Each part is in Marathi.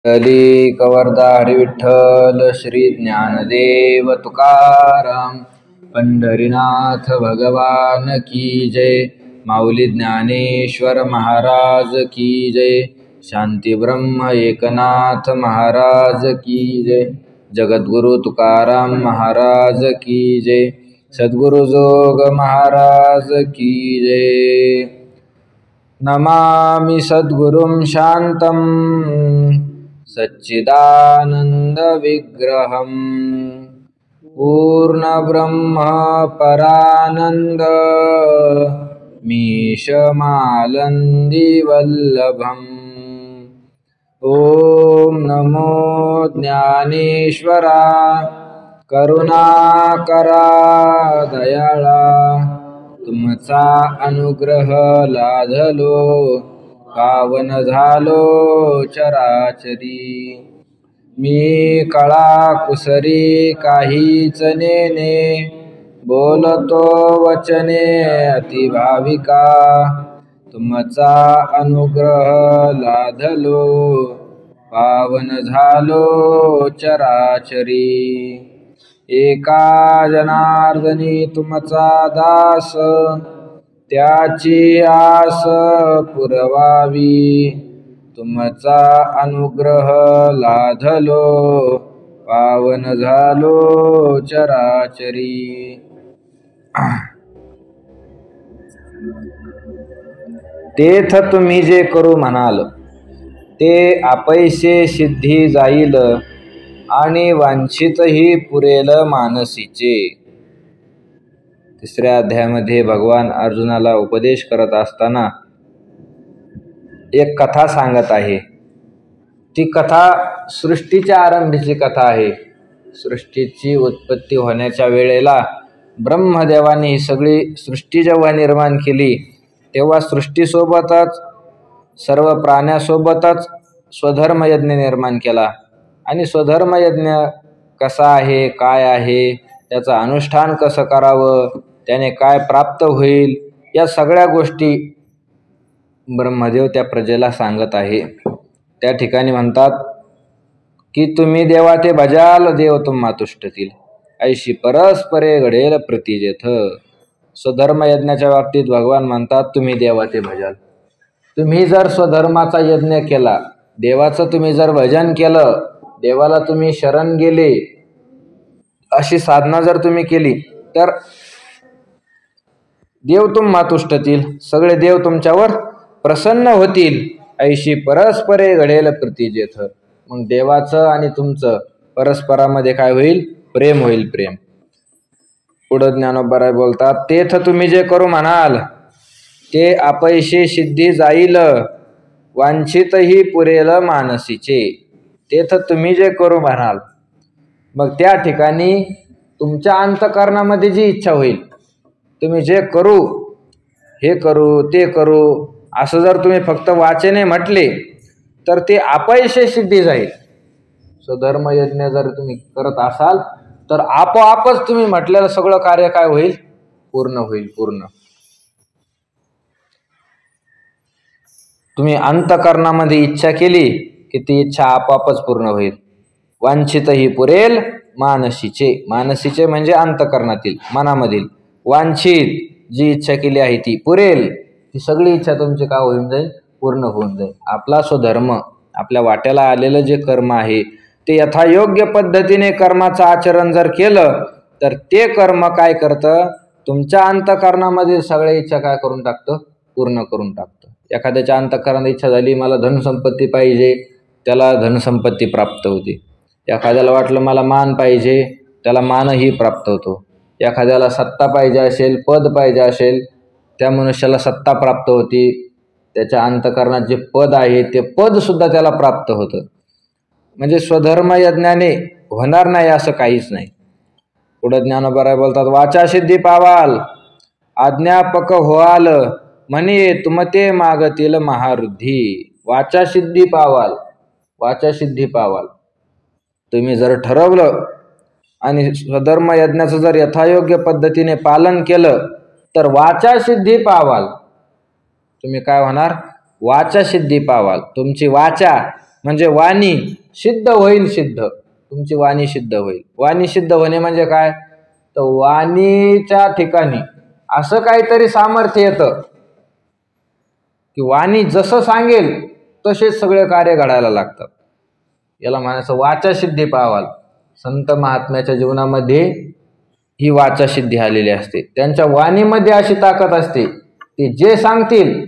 अली कवर्धा हरी विठ्ठल श्री ज्ञानदेव तुकाराम पंढरीनाथ भगवान की जय। माऊली ज्ञानेश्वर महाराज की जय। शांती ब्रह्म एकनाथ महाराज की जय। जगद्गुरु तुकाराम महाराज की जय। सद्गुरु जोग महाराज की जय। नमामि सद्गुरुं शांतं सच्चिदानंद विग्रहं पूर्णब्रह्म परानंद मीशमालंदी वल्लभम्। ओम नमो ज्ञानेश्वरा करुणाकरा दयाळा, तुमचा अनुग्रह लाधलो पावन झालो चराचरी। मी कळा कुसरी काहीच नेने, बोलतो वचने अतिभाविका। तुमचा अनुग्रह लाधलो पावन झालो चराचरी। एका जनार्दनी तुमचा दास, त्याची आस पुरवावी। तुमचा अनुग्रह लाधलो पावन झालो चराचरी। तेथ तुम्ही जे करू म्हणाल, ते आपैसे सिद्धी जाईल आणि वांछितही पुरेल मानसीचे। तिसऱ्या अध्यायामध्ये भगवान अर्जुनाला उपदेश करत असताना एक कथा सांगत आहे। ती कथा सृष्टीच्या आरंभीची कथा आहे। सृष्टीची उत्पत्ती होण्याच्या वेळेला ब्रह्मदेवाने ही सगळी सृष्टी जेव्हा निर्माण केली, तेव्हा सृष्टीसोबतच सर्व प्राण्यासोबतच स्वधर्म यज्ञ निर्माण केला। आणि स्वधर्म यज्ञ कसा आहे, काय आहे, त्याचं अनुष्ठान कसं करावं, त्याने काय प्राप्त होईल, या सगळ्या गोष्टी ब्रह्मदेव त्या प्रजेला सांगत आहे। त्या ठिकाणी म्हणतात की तुम्ही देवा ते भजाल देव तुम्हा तुष्टतील, ऐशी परस्परे घडेल प्रतिजेथ। स्वधर्म यज्ञाच्या बाबतीत भगवान म्हणतात तुम्ही देवा ते भजाल। तुम्ही जर स्वधर्माचा यज्ञ केला, देवाचं तुम्ही जर भजन केलं, देवाला तुम्ही शरण गेले, अशी साधना जर तुम्ही केली, तर देव तुम्हा तुष्टतील, सगळे देव तुमच्यावर प्रसन्न होतील। ऐशी परस्परे घडेल प्रतिजेथ। मग देवाचं आणि तुमचं परस्परामध्ये काय होईल? प्रेम होईल, प्रेम। पुढं ज्ञानोबा बोलतात, तेथ तुम्ही जे करू म्हणाल, ते अपयशी सिद्धी जाईल वांछितही पुरेल मानसीचे। तेथ तुम्ही जे करू म्हणाल, मग त्या ठिकाणी तुमच्या अंतःकरणामध्ये जी इच्छा होईल, तुम्ही जे करू, हे करू ते करू, असं जर तुम्ही फक्त वाचेने म्हटले, तर ते अपयशी सिद्धी जाईल। स्वधर्म यज्ञ जर तुम्ही करत असाल, तर आपोआपच तुम्ही म्हटलेलं सगळं कार्य काय होईल? पूर्ण होईल, पूर्ण। तुम्ही अंतःकरणामध्ये इच्छा केली की ती इच्छा आपोआपच पूर्ण होईल। वांछितही पुरेल मानसीचे। मानसीचे म्हणजे अंतःकरणातील, मनामधील। वांछित जी इच्छा केली आहे ती पुरेल, ती सगळी इच्छा तुमची काय होऊन जाईल? पूर्ण होऊन जाईल। आपला स्वधर्म, आपल्या वाट्याला आलेलं जे कर्म आहे, ते यथायोग्य पद्धतीने कर्माचं आचरण जर केलं, तर ते कर्म काय करतं? तुमच्या अंतःकरणामधील सगळ्या इच्छा काय करून टाकतं? पूर्ण करून टाकतं। एखाद्याच्या अंतःकरणात इच्छा झाली मला धनसंपत्ती पाहिजे, त्याला धनसंपत्ती प्राप्त होते। एखाद्याला वाटलं मला मान पाहिजे, त्याला मानही प्राप्त होतो। एखाद्याला सत्ता पाहिजे असेल, पद पाहिजे असेल, त्या मनुष्याला सत्ता प्राप्त होती। त्याच्या अंतःकरणात जे पद आहे, ते पद सुद्धा त्याला प्राप्त होतं। म्हणजे स्वधर्म यज्ञाने होणार नाही असं काहीच नाही। पुढे ज्ञानोबा बोलतात, वाचा सिद्धी पावाल आज्ञापक होआल, म्हणे तुमते मागतील महारुद्धी। वाचा सिद्धी पावाल, वाचा सिद्धी पावाल। तुम्ही जर ठरवलं आणि स्वधर्म यज्ञाचं जर यथायोग्य पद्धतीने पालन केलं, तर वाचा सिद्धी पावाल। तुम्ही काय होणार? वाचा सिद्धी पावाल। तुमची वाचा म्हणजे वाणी सिद्ध होईल, सिद्ध तुमची वाणी सिद्ध होईल. वाणी सिद्ध होणे म्हणजे काय, तर वाणीच्या ठिकाणी असं काहीतरी सामर्थ्य येतं की वाणी जसं सांगेल तसेच सगळे कार्य घडायला लागतात. याला म्हणायचं वाचा सिद्धी पाहावाल. संत महात्म्याच्या जीवनामध्ये ही वाचा सिद्धी आलेली असते. त्यांच्या वाणीमध्ये अशी ताकद असते, ते जे सांगतील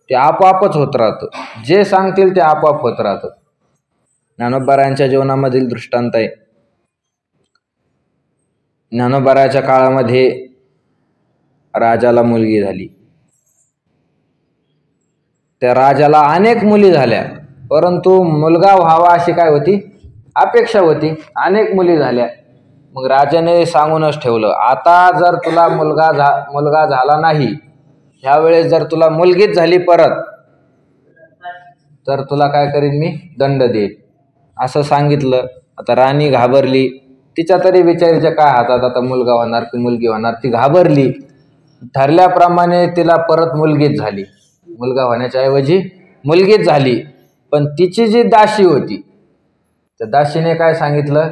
ते आपोआपच होत राहतं, जे सांगतील ते आपोआप होत राहतं. ज्ञानोबारायांच्या जीवनामधील दृष्टांत आहे. ज्ञानोबाराच्या काळामध्ये राजाला मुलगी झाली. त्या राजाला अनेक मुली झाल्या, परंतु मुलगा व्हावा अशी काय होती, अपेक्षा होती. अनेक मुली झाल्या. मग राजाने सांगूनच ठेवलं, आता जर तुला मुलगा झाला नाही, ह्यावेळेस जर तुला मुलगीच झाली परत, तर तुला काय करीन मी, दंड देईल, असं सांगितलं. आता राणी घाबरली. तिच्या तरी विचारायच्या काय हातात, आता मुलगा होणार की मुलगी होणार. ती घाबरली. ठरल्याप्रमाणे तिला परत मुलगीच झाली. मुलगा होण्याच्या ऐवजी मुलगीच झाली. पण तिची जी दासी होती, त्या दासीने काय सांगितलं,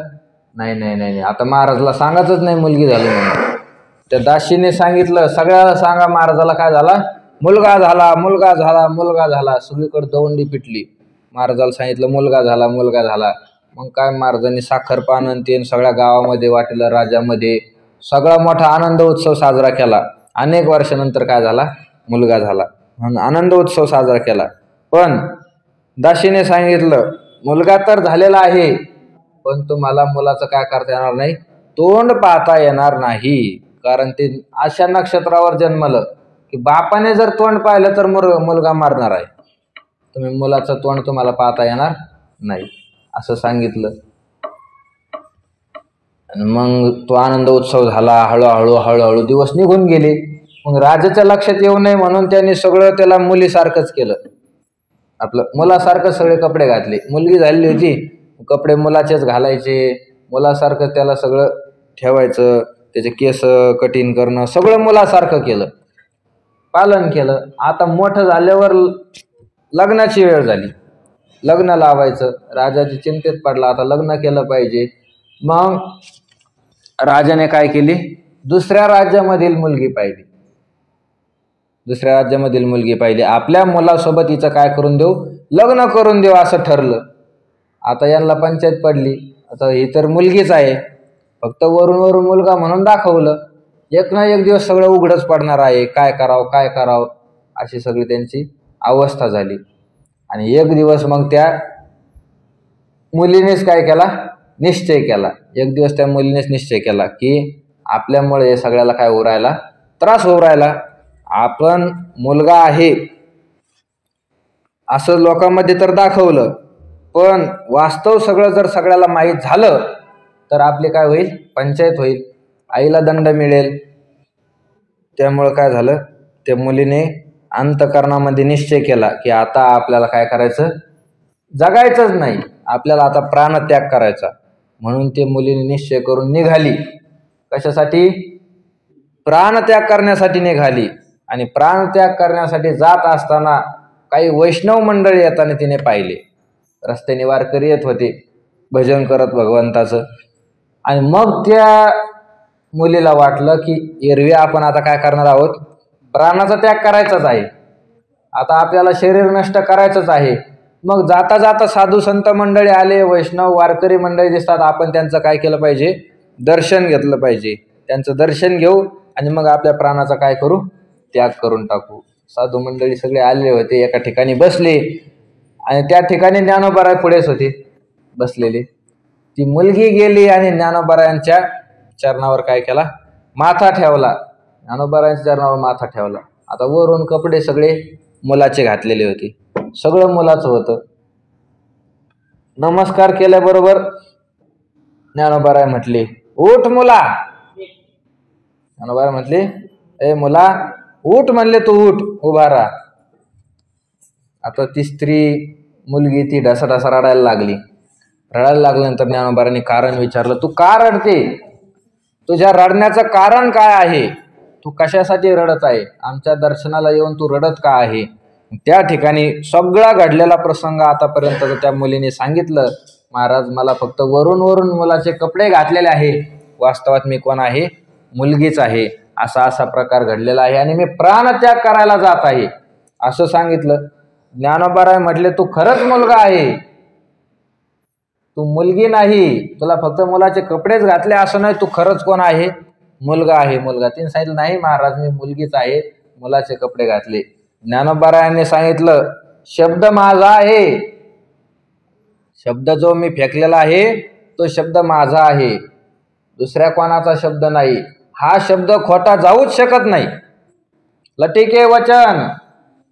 नाही नाही नाही, आता महाराजला सांगायचंच नाही मुलगी झाली म्हणून. त्या दासीने सांगितलं, सगळ्याला सांगा महाराजाला काय झाला, मुलगा झाला, मुलगा झाला, मुलगा झाला. सगळीकडे दवंडी पिटली. महाराजाला सांगितलं मुलगा झाला, मुलगा झाला. मग काय महाराजांनी साखरपान आणि ते सगळ्या गावामध्ये वाटलं, राज्यामध्ये सगळा मोठा आनंद उत्सव साजरा केला. अनेक वर्षानंतर काय झाला, मुलगा झाला म्हणून आनंद उत्सव साजरा केला. पण दासीने सांगितलं, मुलगा तर झालेला आहे, पण तुम्हाला मुलाचं काय करता येणार नाही, तोंड पाहता येणार नाही. कारण ते अशा नक्षत्रावर जन्मलं की बापाने जर तोंड पाहिलं तर मुलगा मारणार आहे. तुम्ही मुलाचं तोंड तुम्हाला पाहता येणार नाही, असं सांगितलं. मग तो आनंद उत्सव झाला. हळूहळू हळूहळू दिवस निघून गेले. मग राजाच्या लक्षात येऊ नये म्हणून त्यांनी सगळं त्याला मुलीसारखंच केलं. आपलं मुलासारखं सगळे कपडे घातले. मुलगी झालेली होती, कपडे मुलाचेच घालायचे. मुलासारखं त्याला सगळं ठेवायचं. त्याचे केस कटिंग करणं सगळं मुलासारखं केलं, पालन केलं. आता मोठं झाल्यावर लग्नाची वेळ झाली. लग्न लावायचं. राजाची चिंतेत पडला, आता लग्न केलं पाहिजे. मग राजाने काय केली, दुसऱ्या राज्यामधील मुलगी पाहिली. दुसऱ्या राज्यामधील मुलगी पाहिली. आपल्या मुलासोबत हिचं काय करून देऊ, लग्न करून देऊ असं ठरलं. आता यांना पंचायत पडली, आता ही तर मुलगीच आहे, फक्त वरून वरून मुलगा म्हणून दाखवलं. एक ना एक दिवस सगळं उघडच पडणार आहे, काय करावं काय करावं अशी सगळी त्यांची अवस्था झाली. आणि एक दिवस मग त्या मुलीनेच काय केला, निश्चय केला. एक दिवस त्या मुलीनेच निश्चय केला की आपल्यामुळे हे सगळ्याला काय होऊ राहिला, त्रास होऊ राहिला. आपण मुलगा आहे असं लोकांमध्ये तर दाखवलं, पण वास्तव सगळं जर सगळ्याला माहीत झालं तर आपली काय होईल, पंचायत होईल, आईला दंड मिळेल. त्यामुळं काय झालं, त्या मुलीने अंतःकरणामध्ये निश्चय केला की आता आपल्याला काय करायचं, जगायचंच नाही, आपल्याला आता प्राणत्याग करायचा. म्हणून ते मुलीने निश्चय करून निघाली. कशासाठी, प्राणत्याग करण्यासाठी निघाली. आणि प्राणत्याग करण्यासाठी जात असताना काही वैष्णव मंडळी येताना तिने पाहिले. रस्त्याने वारकरी येत होते भजन करत भगवंताचं. आणि मग त्या मुलीला वाटलं की एरवी आपण आता काय करणार आहोत, प्राणाचा त्याग करायचाच आहे, आता आपल्याला शरीर नष्ट करायचंच आहे. मग जाता जाता साधू संत मंडळी आले, वैष्णव वारकरी मंडळी दिसतात, आपण त्यांचं काय केलं पाहिजे, दर्शन घेतलं पाहिजे. त्यांचं दर्शन घेऊ आणि मग आपल्या प्राणाचा काय करू, त्याग करून टाकू. साधू मंडळी सगळे आले होते, एका ठिकाणी बसले. आणि त्या ठिकाणी ज्ञानोबा पुढेच होते बसलेले. ती मुलगी गेली आणि ज्ञानोबारायांच्या चरणावर काय केला, माथा ठेवला. ज्ञानोबारायांच्या चरणावर माथा ठेवला. आता वरून कपडे सगळे मुलाचे घातलेले होते, सगळं मुलाचं होतं. नमस्कार केल्याबरोबर ज्ञानोबाराय म्हटले, उठ मुला. ज्ञानोबाराय म्हटले, ए मुला उठ. म्हणले, तू उठ, उभा राहा. आता ती स्त्री मुलगी ती ढसाढसा रडायला लागली. रडायला लागल्यानंतर ज्ञानोबारांनी कारण विचारलं, तू का रडते, तुझ्या रडण्याचं कारण काय आहे, तू कशासाठी रडत आहे, आमच्या दर्शनाला येऊन तू रडत का आहे. त्या ठिकाणी सगळा घडलेला प्रसंग आतापर्यंत त्या मुलीने सांगितलं. महाराज, मला फक्त वरून वरून मुलाचे कपडे घातलेले आहे, वास्तवात मी कोण आहे? मुलगीच आहे. असा असा प्रकार घडलेला आहे आणि मी प्राणत्याग करायला जात आहे असं सांगितलं. ज्ञानोबाराय म्हटले, तू खरंच मुलगा आहे, तू मुलगी नाही, तुला फक्त मुलाचे कपडेच घातले असं नाही, तू खरंच कोण आहे? मुलगा आहे. मुलगा. तिने सांगितलं, नाही महाराज, मी मुलगीच आहे, मुलाचे कपडे घातले. ज्ञानोबारायांनी सांगितलं, शब्द माझा आहे, शब्द जो मी फेकलेला आहे तो शब्द माझा आहे, दुसऱ्या कोणाचा शब्द नाही. हा शब्द खोटा जाऊच शकत नाही. लटिके वचन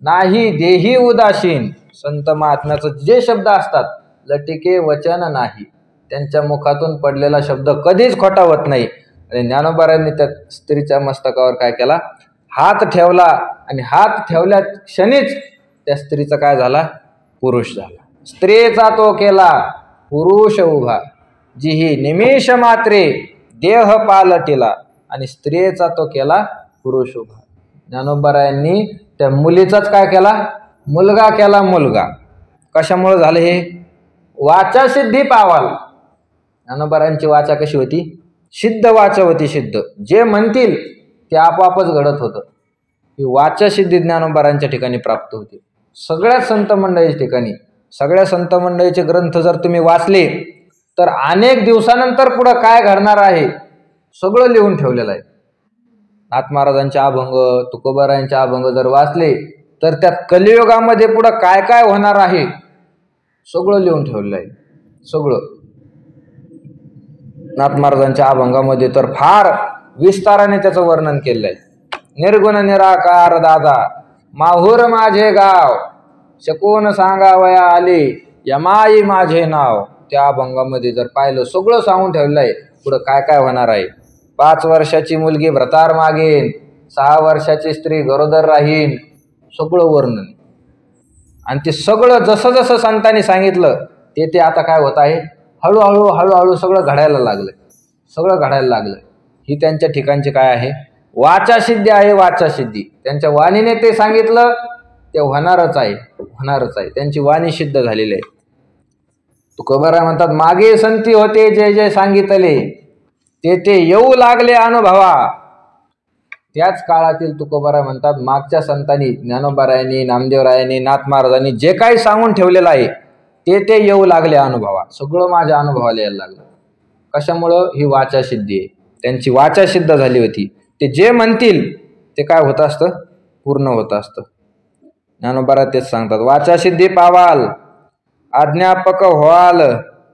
नाही देही उदासीन. संत महात्म्याचं जे शब्द असतात, लटिके वचन नाही, त्यांच्या मुखातून पडलेला शब्द कधीच खोटा होत नाही. आणि ज्ञानोबारायांनी त्या स्त्रीच्या मस्तकावर काय केला? हात ठेवला आणि हात ठेवल्या क्षणीच त्या स्त्रीचा काय झाला? पुरुष झाला. स्त्रीचा तो केला पुरुष उभा, जिही निमिष मात्रे देह पालटिला. आणि स्त्रीचा तो केला पुरुष उभा. ज्ञानोबारायांनी त्या मुलीचाच काय केला? मुलगा केला. मुलगा कशामुळे झालं हे? वाचा सिद्धी पावाल. ज्ञानोबारायांची वाचा कशी होती? सिद्ध वाचा होती. सिद्ध जे म्हणतील ते आपोआपच घडत होतं. ही वाचा सिद्धी ज्ञानोबारायांच्या ठिकाणी प्राप्त होती. सगळ्या संत मंडळीच्या ठिकाणी, सगळ्या संत मंडळीचे ग्रंथ जर तुम्ही वाचले तर अनेक दिवसानंतर पुढं काय घडणार आहे सगळं लिहून ठेवलेलं आहे. नाथ महाराजांचे अभंग, तुकोबारायांचे अभंग जर वाचले तर त्यात कलियुगामध्ये पुढं काय काय होणार आहे सगळं लिहून ठेवलेलं आहे. सगळं नाथ महाराजांच्या अभंगामध्ये तर फार विस्ताराने त्याचं वर्णन केलेलं आहे. निर्गुण निराकार दादा माहूर माझे गाव, शकून सांगावया आले यमाई माझे नाव. त्या अभंगामध्ये जर पाहिलं सगळं सांगून ठेवलं आहे पुढं काय काय होणार आहे. 5 वर्षाची मुलगी भ्रतार मागेन, 6 वर्षाची स्त्री गरोदर राहीन, सगळं वर्णन. आणि ते सगळं जसं जसं संतांनी सांगितलं ते आता काय होत आहे? हळूहळू हळूहळू सगळं घडायला लागलं. सगळं घडायला लागलं. ही त्यांच्या ठिकाणची काय आहे? वाचा सिद्धी आहे. वाचा सिद्धी. त्यांच्या वाणीने ते सांगितलं ते होणारच आहे, होणारच आहे. त्यांची वाणी सिद्ध झालेली आहे. तुकोबाराय म्हणतात, मागे संती होते जे जे सांगितले ते येऊ लागले अनुभवा. त्याच काळातील तुकोबाराय म्हणतात, मागच्या संतांनी ज्ञानोबारायांनी, नामदेवरायांनी, नाथ महाराजांनी जे काही सांगून ठेवलेलं आहे ते येऊ लागले अनुभवा. सगळं माझ्या अनुभवाला यायला लागलं. कशामुळं? ही वाचा सिद्धी आहे. त्यांची वाचा सिद्ध झाली होती. ते जे म्हणतील ते काय होत असतं? पूर्ण होत असतं. ज्ञानोबाराय तेच सांगतात, वाचा सिद्धी पावाल अज्ञापक व्हाल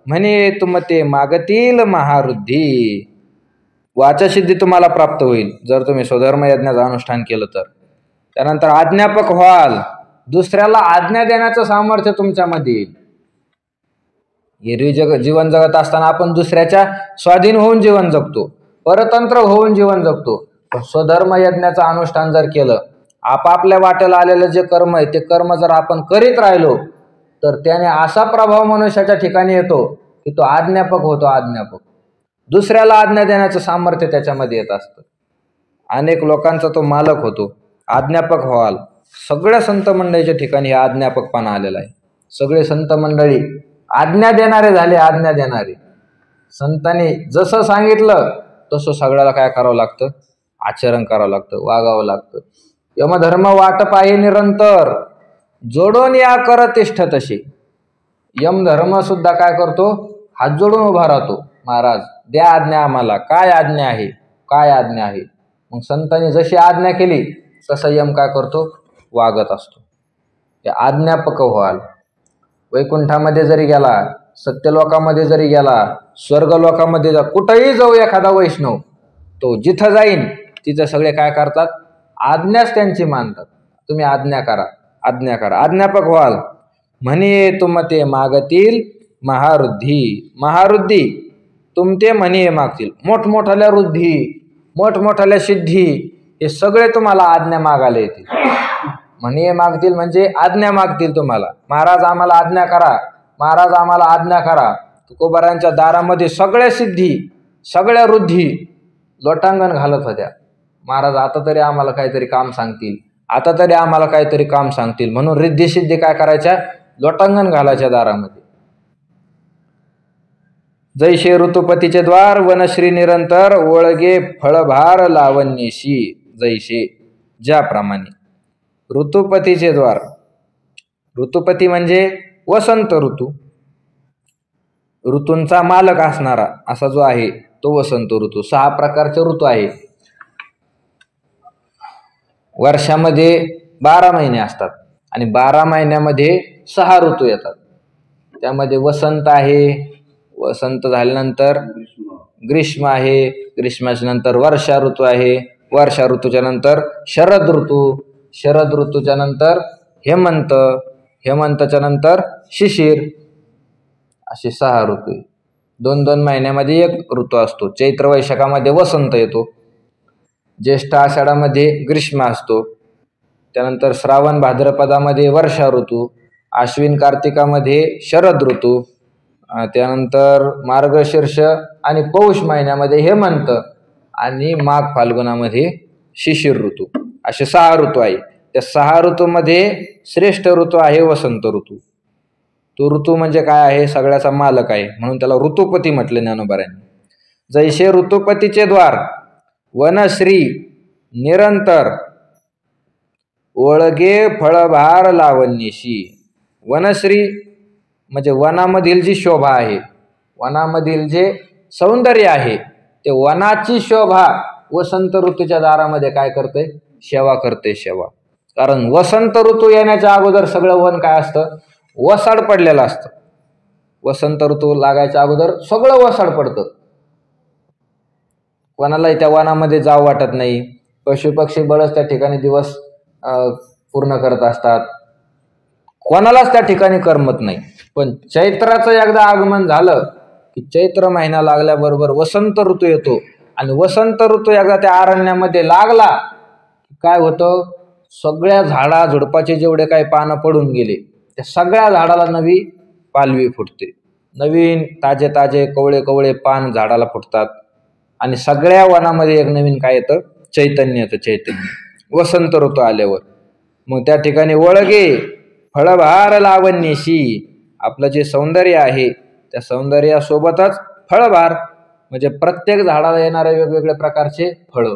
म्हणे तुमते मागतील महारुद्धी. वाचा सिद्धी तुम्हाला प्राप्त होईल जर तुम्ही स्वधर्म यज्ञाचं अनुष्ठान केलं तर. त्यानंतर अज्ञापक व्हाल, दुसऱ्याला आज्ञा देण्याचं सामर्थ्य तुमच्यामध्ये येईल. एरवी जीवन जगत असताना आपण दुसऱ्याच्या स्वाधीन होऊन जीवन जगतो, परतंत्र होऊन जीवन जगतो. स्वधर्म यज्ञाचं अनुष्ठान जर केलं, आपापल्या वाट्याला आलेलं जे कर्म आहे ते कर्म जर आपण करीत राहिलो तर त्याने असा प्रभाव मनुष्याच्या ठिकाणी येतो की तो आज्ञापक होतो. आज्ञापक. दुसऱ्याला आज्ञा देण्याचं सामर्थ्य त्याच्यामध्ये येत असतं. अनेक लोकांचा तो मालक होतो. आज्ञापक व्हाल. सगळ्या संत मंडळीच्या ठिकाणी हा आज्ञापकपणा आलेला आहे. सगळे संत मंडळी आज्ञा देणारे झाले. आज्ञा देणारे. संतांनी जसं सांगितलं तसं सगळ्याला काय करावं लागतं? आचरण करावं लागतं, वागावं लागतं. यमधर्म वाटप आहे निरंतर, जोडून या करतिष्ठ तशी. यमधर्म सुद्धा काय करतो? हात जोडून उभा राहतो. महाराज द्या आज्ञा आम्हाला, काय आज्ञा आहे, काय आज्ञा आहे. मग संतांनी जशी आज्ञा केली तसं यम काय करतो? वागत असतो. ते आज्ञापक व्हाल. वैकुंठामध्ये जरी गेला, सत्यलोकामध्ये जरी गेला, स्वर्गलोकामध्ये जा, कुठंही जाऊ एखादा वैष्णव, तो जिथं जाईन तिथं सगळे काय करतात? आज्ञाच त्यांची मानतात. तुम्ही आज्ञा करा, आज्ञा करा. आज्ञापक व्हाल म्हणे तुमते मागतील महारुद्धी. महारुद्धी तुमते म्हणे मागतील. मोठमोठाल्या रुद्धी, मोठमोठाल्या सिद्धी, हे सगळे तुम्हाला आज्ञा मागायला येतील. म्हणे मागतील म्हणजे आज्ञा मागतील तुम्हाला. महाराज आम्हाला आज्ञा करा, महाराज आम्हाला आज्ञा करा. तुकोबारायांच्या दारामध्ये सगळ्या सिद्धी, सगळ्या रुद्धी लोटांगण घालत होत्या. महाराज आता तरी आम्हाला काहीतरी काम सांगतील, आता तरी आम्हाला काहीतरी काम सांगतील म्हणून रिद्धी सिद्धी काय करायच्या, लोटांगण घालायच्या दारामध्ये. जैसे ऋतुपतीचे द्वार वनश्री निरंतर ओळगे फळभार लावण्यशी. जैसे ज्याप्रमाणे ऋतुपतीचे द्वार, ऋतुपती म्हणजे वसंत ऋतू, ऋतूंचा मालक असणारा असा जो आहे तो वसंत ऋतू. 6 प्रकारचे ऋतू आहे. वर्षामध्ये 12 महिने असतात आणि 12 महिन्यामध्ये 6 ऋतू येतात. त्यामध्ये वसंत आहे, वसंत झाल्यानंतर ग्रीष्म आहे, ग्रीष्माच्या नंतर वर्षा ऋतू आहे, वर्षा ऋतूच्या नंतर शरद ऋतू, शरद ऋतूच्या नंतर हेमंत, हेमंतच्या नंतर शिशिर, असे 6 ऋतू. 2-2 महिन्यामध्ये एक ऋतू असतो. चैत्र वैशाखामध्ये वसंत येतो, ज्येष्ठ आषाढामध्ये ग्रीष्म असतो, त्यानंतर श्रावण भाद्रपदामध्ये वर्षा ऋतू, आश्विन कार्तिकामध्ये शरद ऋतू, त्यानंतर मार्गशीर्ष आणि पौष महिन्यामध्ये हेमंत आणि माघ फाल्गुनामध्ये शिशिर ऋतू. असे 6 ऋतू आहे. त्या 6 ऋतूमध्ये श्रेष्ठ ऋतू आहे वसंत ऋतू. तो ऋतू म्हणजे काय आहे, सगळ्याचा मालक आहे म्हणून त्याला ऋतुपती म्हटले ज्ञानोबारांनी. जैसे ऋतुपतीचे द्वार वनश्री निरंतर ओळगे फळभार लावण्यशी. वनश्री म्हणजे वनामधील जी शोभा आहे, वनामधील जे सौंदर्य आहे, ते वनाची शोभा वसंत ऋतूच्या दारामध्ये काय करते, सेवा करते, सेवा. कारण वसंत ऋतू येण्याच्या अगोदर सगळं वन काय असतं, वसाड पडलेलं असतं. वसंत ऋतू लागायच्या अगोदर सगळं वसाड पडतं, कोणालाही त्या वनामध्ये जावं वाटत नाही. पशुपक्षी बळच त्या ठिकाणी दिवस पूर्ण करत असतात, कोणालाच त्या ठिकाणी करमत नाही. पण चैत्राचं एकदा आगमन झालं की चैत्र महिना लागल्याबरोबर वसंत ऋतू येतो आणि वसंत ऋतू एकदा त्या अरण्यामध्ये लागला काय होतं, सगळ्या झाडा झुडपाचे जेवढे काही पानं पडून गेले त्या सगळ्या झाडाला नवी पालवी फुटते, नवीन ताजे ताजे कवळे कवळे पान झाडाला फुटतात आणि सगळ्या वनामध्ये एक नवीन काय येतं, चैतन्य येतं, चैतन्य वसंत ऋतू आल्यावर. मग त्या ठिकाणी ओळगे फळभार लावण्यशी, आपलं जे सौंदर्य आहे त्या सौंदर्यासोबतच फळभार म्हणजे प्रत्येक झाडाला येणारे वेगवेगळे प्रकारचे फळं,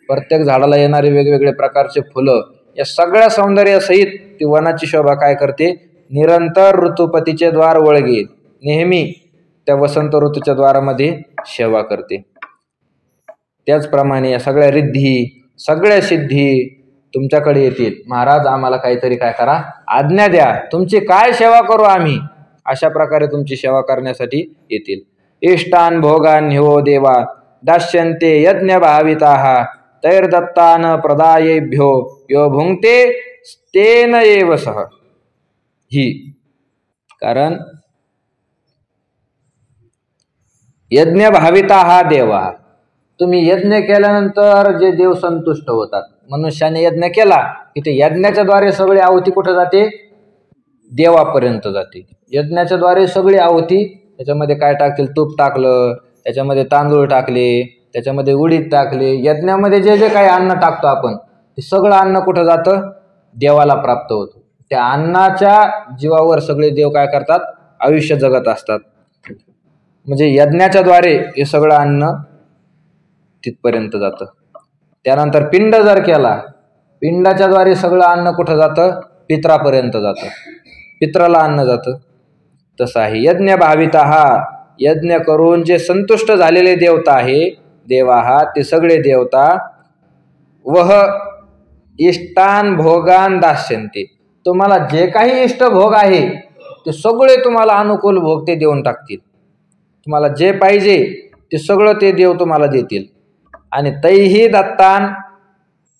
प्रत्येक झाडाला येणारे वेगवेगळे प्रकारचे फुलं, या सगळ्या सौंदर्यासहित ती वनाची शोभा काय करते, निरंतर ऋतुपतीचे द्वार ओळगे, नेहमी त्या वसंत ऋतूच्या द्वारामध्ये सेवा करते. त्याचप्रमाणे या सगळ्या रिद्धी सगळ्या सिद्धी तुमच्याकडे येतील. महाराज आम्हाला काहीतरी काय करा, आज्ञा द्या, तुमची काय सेवा करू आम्ही, अशा प्रकारे तुमची सेवा करण्यासाठी येतील. इष्टान भोगान ह्यो देवा दास्यन्ते यज्ञ भाविताः तैर्दत्तान प्रदायेभ्यो यो भुंक्ते तेन एव सह. ही कारण यज्ञ भाविताः देवा, तुम्ही यज्ञ केल्यानंतर जे देव संतुष्ट होतात, मनुष्याने यज्ञ केला की ते यज्ञाच्या द्वारे सगळी आहुती कुठे जाते, देवापर्यंत जाते. यज्ञाच्या द्वारे सगळी आहुती, त्याच्यामध्ये काय टाकतील, तूप टाकलं, त्याच्यामध्ये तांदूळ टाकले, त्याच्यामध्ये उडीद टाकले, यज्ञामध्ये जे जे काही अन्न टाकतो आपण ते सगळं अन्न कुठं जातं, देवाला प्राप्त होतं. त्या अन्नाच्या जीवावर सगळे देव काय करतात, आयुष्य जगत असतात. म्हणजे यज्ञाच्या द्वारे हे सगळं अन्न तिथपर्यंत जातं. त्यानंतर पिंड जर केला, पिंडाच्या द्वारे सगळं अन्न कुठं जातं, पित्रापर्यंत जातं, पित्राला अन्न जातं. तसं आहे यज्ञ भाविताः, यज्ञ करून जे संतुष्ट झालेले देवता आहे, देवाहा ते सगळे देवता, वह इष्टान भोगान दास्यन्ते, तुम्हाला जे काही इष्ट भोग आहे ते सगळे तुम्हाला अनुकूल भोग ते देऊन टाकतील. तुम्हाला जे पाहिजे ते सगळं ते देव तुम्हाला देतील. आणि तैही दत्तान,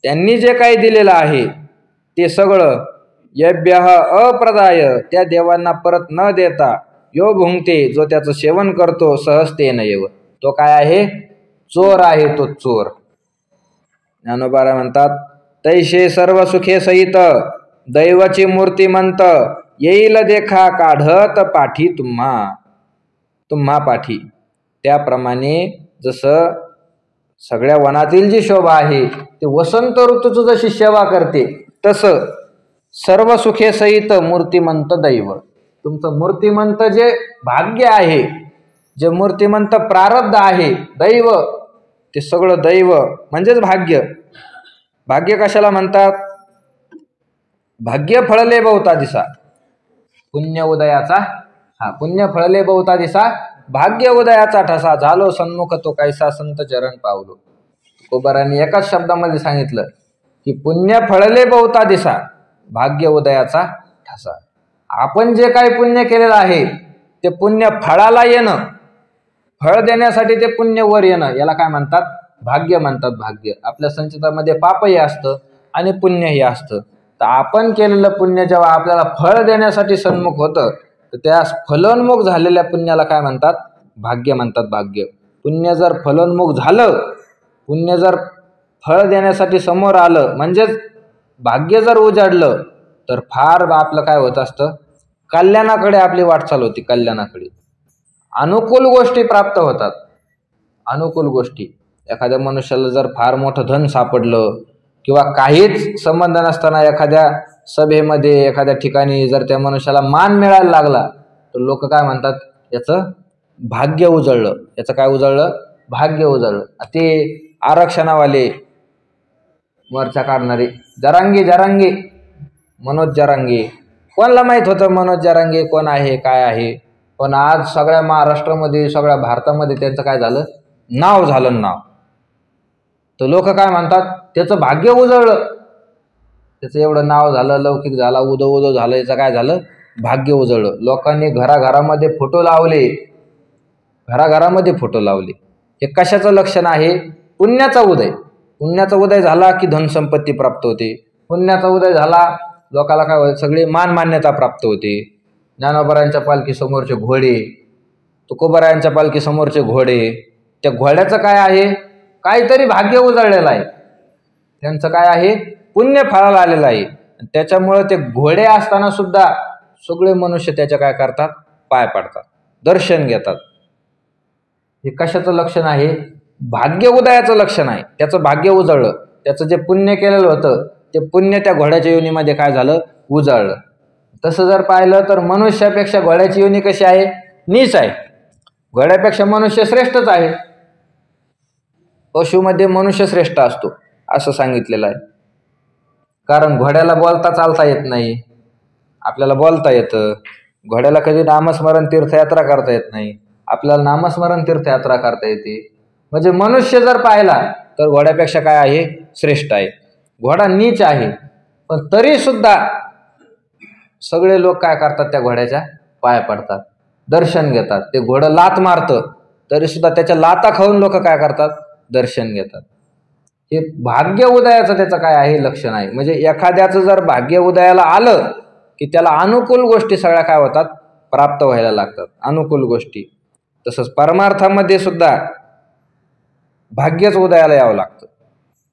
त्यांनी जे काही दिलेलं आहे ते सगळं यभ्यः अप्रदाय, त्या देवांना परत न देता, यो भुंक्ते, जो त्याचं सेवन करतो, सहजतेन एव, तो काय आहे, चोर आहे, तो चोर. ज्ञानोबा म्हणतात तैसे सर्व सुखे सहित दैवाची मूर्तिमंत येईल देखा काढत पाठी तुम्हा पाठी. त्याप्रमाणे जसं सगळ्या वनातील जी शोभा आहे ते वसंत ऋतूची जशी सेवा करते तसं सर्व सुखे सहित मूर्तिमंत दैव, तुमचं मूर्तिमंत जे भाग्य आहे, जे मूर्तिमंत प्रारब्ध आहे, दैव, ते सगळं दैव म्हणजेच भाग्य. भाग्य कशाला म्हणतात? भाग्य फळले बहुता दिसा, पुण्य उदयाचा, पुण्य फळले बहुता दिसा, भाग्य उदयाचा ठसा, झालो सन्मुख तो कैसा संत चरण पावलो. तुकोबारांनी एकाच शब्दामध्ये सांगितलं की पुण्य फळले बहुता दिसा, भाग्य उदयाचा ठसा. आपण जे काही पुण्य केलेलं आहे ते पुण्य फळाला येणं, फळ देण्यासाठी ते पुण्य वर येणं, याला काय म्हणतात? भाग्य म्हणतात. भाग्य. आपल्या संचितामध्ये पापही असतं आणि पुण्यही असतं. तर आपण केलेलं पुण्य जेव्हा आपल्याला फळ देण्यासाठी सन्मुख होतं तर त्या फलोन्मुख झालेल्या पुण्याला काय म्हणतात? भाग्य म्हणतात. भाग्य. पुण्य जर फलोन्मुख झालं, पुण्य जर फळ देण्यासाठी समोर आलं, म्हणजेच भाग्य जर उजाडलं, तर फार आपलं काय होत असतं? कल्याणाकडे आपली वाटचाल होती. कल्याणाकडे अनुकूल गोष्टी प्राप्त होतात. अनुकूल गोष्टी. एखाद्या मनुष्याला जर फार मोठं धन सापडलं किंवा काहीच संबंध नसताना एखाद्या सभेमध्ये एखाद्या ठिकाणी जर त्या मनुष्याला मान मिळायला लागला तर लोक काय म्हणतात? याचं भाग्य उजळलं. याचं काय उजळलं? भाग्य उजळलं. ते आरक्षणावाले, मोर्चा काढणारे जरांगे, मनोज जरांगे, कोणाला माहीत होतं मनोज जरांगे कोण आहे, काय आहे? पण आज सगळ्या महाराष्ट्रामध्ये, सगळ्या भारतामध्ये त्यांचं काय झालं? नाव झालं. नाव. तर लोक काय म्हणतात? त्याचं भाग्य उजळलं. त्याचं एवढं नाव झालं, लौकिक झाला, उदो झालं, याचं काय झालं? भाग्य उजळलं. लोकांनी घराघरामध्ये फोटो लावले, घराघरामध्ये फोटो लावले. हे कशाचं लक्षण आहे? पुण्याचा उदय. पुण्याचा उदय झाला की धनसंपत्ती प्राप्त होते. पुण्याचा उदय झाला, लोकाला काय होतं? सगळी मान्यता प्राप्त होते. ज्ञानोबारायांच्या पालखी समोरचे घोडे, तुकोबारायांच्या पालखी समोरचे घोडे, त्या घोड्याचं काय आहे? काहीतरी भाग्य उजळलेलं आहे. त्यांचं काय आहे? पुण्य फळाला आलेलं आहे. त्याच्यामुळे ते घोडे असताना सुद्धा सगळे मनुष्य त्याच्या काय करतात? पाय पडतात, दर्शन घेतात. हे कशाचं लक्षण आहे? भाग्य उदयाचं लक्षण आहे. त्याचं भाग्य उजळलं. त्याचं जे पुण्य केलेलं होतं ते पुण्य त्या घोड्याच्या योनीमध्ये काय झालं? उजळलं. तसं जर पाहिलं तर मनुष्यापेक्षा घोड्याची योनी कशी आहे? नीच आहे. घोड्यापेक्षा मनुष्य श्रेष्ठच आहे. पशुमध्ये मनुष्य श्रेष्ठ असतो असं सांगितलेलं आहे. कारण घोड्याला बोलता चालता येत नाही, आपल्याला बोलता येतं. घोड्याला कधी नामस्मरण तीर्थयात्रा करता येत नाही, आपल्याला नामस्मरण तीर्थयात्रा करता येते. म्हणजे मनुष्य जर पाहिला तर घोड्यापेक्षा काय आहे? श्रेष्ठ आहे. घोडा नीच आहे. पण तरी सुद्धा सगळे लोक काय करतात? त्या घोड्याच्या पाय पडतात, दर्शन घेतात. ते घोडं लात मारतं तरी सुद्धा त्याच्या लाता खाऊन लोक काय करतात? दर्शन घेतात. हे भाग्य उदयाचं त्याचं काय आहे? लक्षण आहे. म्हणजे एखाद्याचं जर भाग्य उदयाला आलं की त्याला अनुकूल गोष्टी सगळ्या काय होतात? प्राप्त व्हायला लागतात. अनुकूल गोष्टी. तसंच परमार्थामध्ये सुद्धा भाग्यच उदयाला यावं लागतं.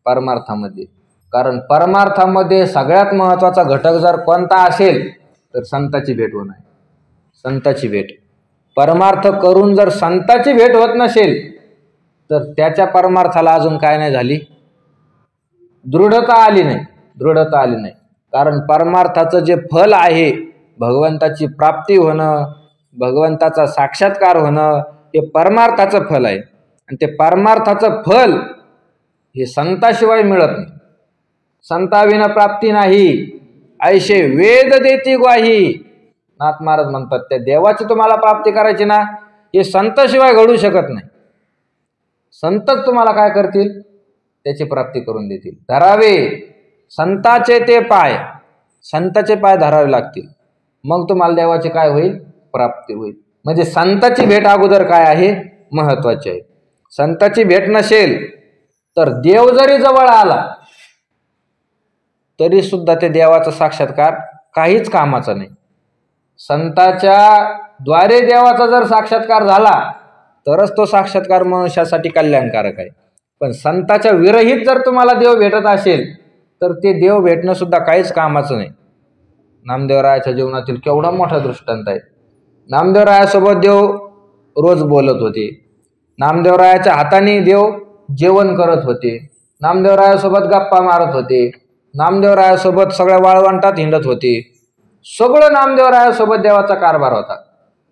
परमार्थामध्ये. कारण परमार्थामध्ये सगळ्यात महत्त्वाचा घटक जर कोणता असेल तर संताची भेट होणं आहे. संताची भेट. परमार्थ करून जर संताची भेट होत नसेल तर त्याच्या परमार्थाला अजून काय नाही झाली? दृढता आली नाही. दृढता आली नाही. कारण परमार्थाचं जे फल आहे, भगवंताची प्राप्ती होणं, भगवंताचा साक्षात्कार होणं, हे परमार्थाचं फल आहे. आणि ते परमार्थाचं फल हे संताशिवाय मिळत नाही. संताविना प्राप्ती नाही, ऐशे वेद देती ग्वाही. नाथ महाराज म्हणतात त्या देवाची तुम्हाला प्राप्ती करायची ना, हे संताशिवाय घडू शकत नाही. संतच तुम्हाला काय करतील? त्याची प्राप्ती करून देतील. धरावे संताचे ते पाय, संताचे पाय धरावे लागतील, मग तुम्हाला देवाची काय होईल? प्राप्ती होईल. म्हणजे संताची भेट अगोदर काय आहे? महत्वाची आहे. संताची भेट नसेल तर देव जरी जवळ आला तरी सुद्धा ते देवाचा साक्षात्कार काहीच कामाचा नाही. संताच्या द्वारे देवाचा जर साक्षात्कार झाला तरच तो साक्षात्कार मनुष्यासाठी कल्याणकारक आहे. पण संताच्या विरहित जर तुम्हाला देव भेटत असेल तर ते देव भेटणं सुद्धा काहीच कामाचं नाही. नामदेवरायाच्या जीवनातील केवढा मोठा दृष्टांत आहे. नामदेवरायासोबत देव रोज बोलत होते. नामदेवरायाच्या हाताने देव जेवण करत होते, नामदेवरायासोबत गप्पा मारत होते, नामदेवरायासोबत सगळ्या वाळवंटात हिंडत होते. सगळं नामदेवरायासोबत देवाचा कारभार होता.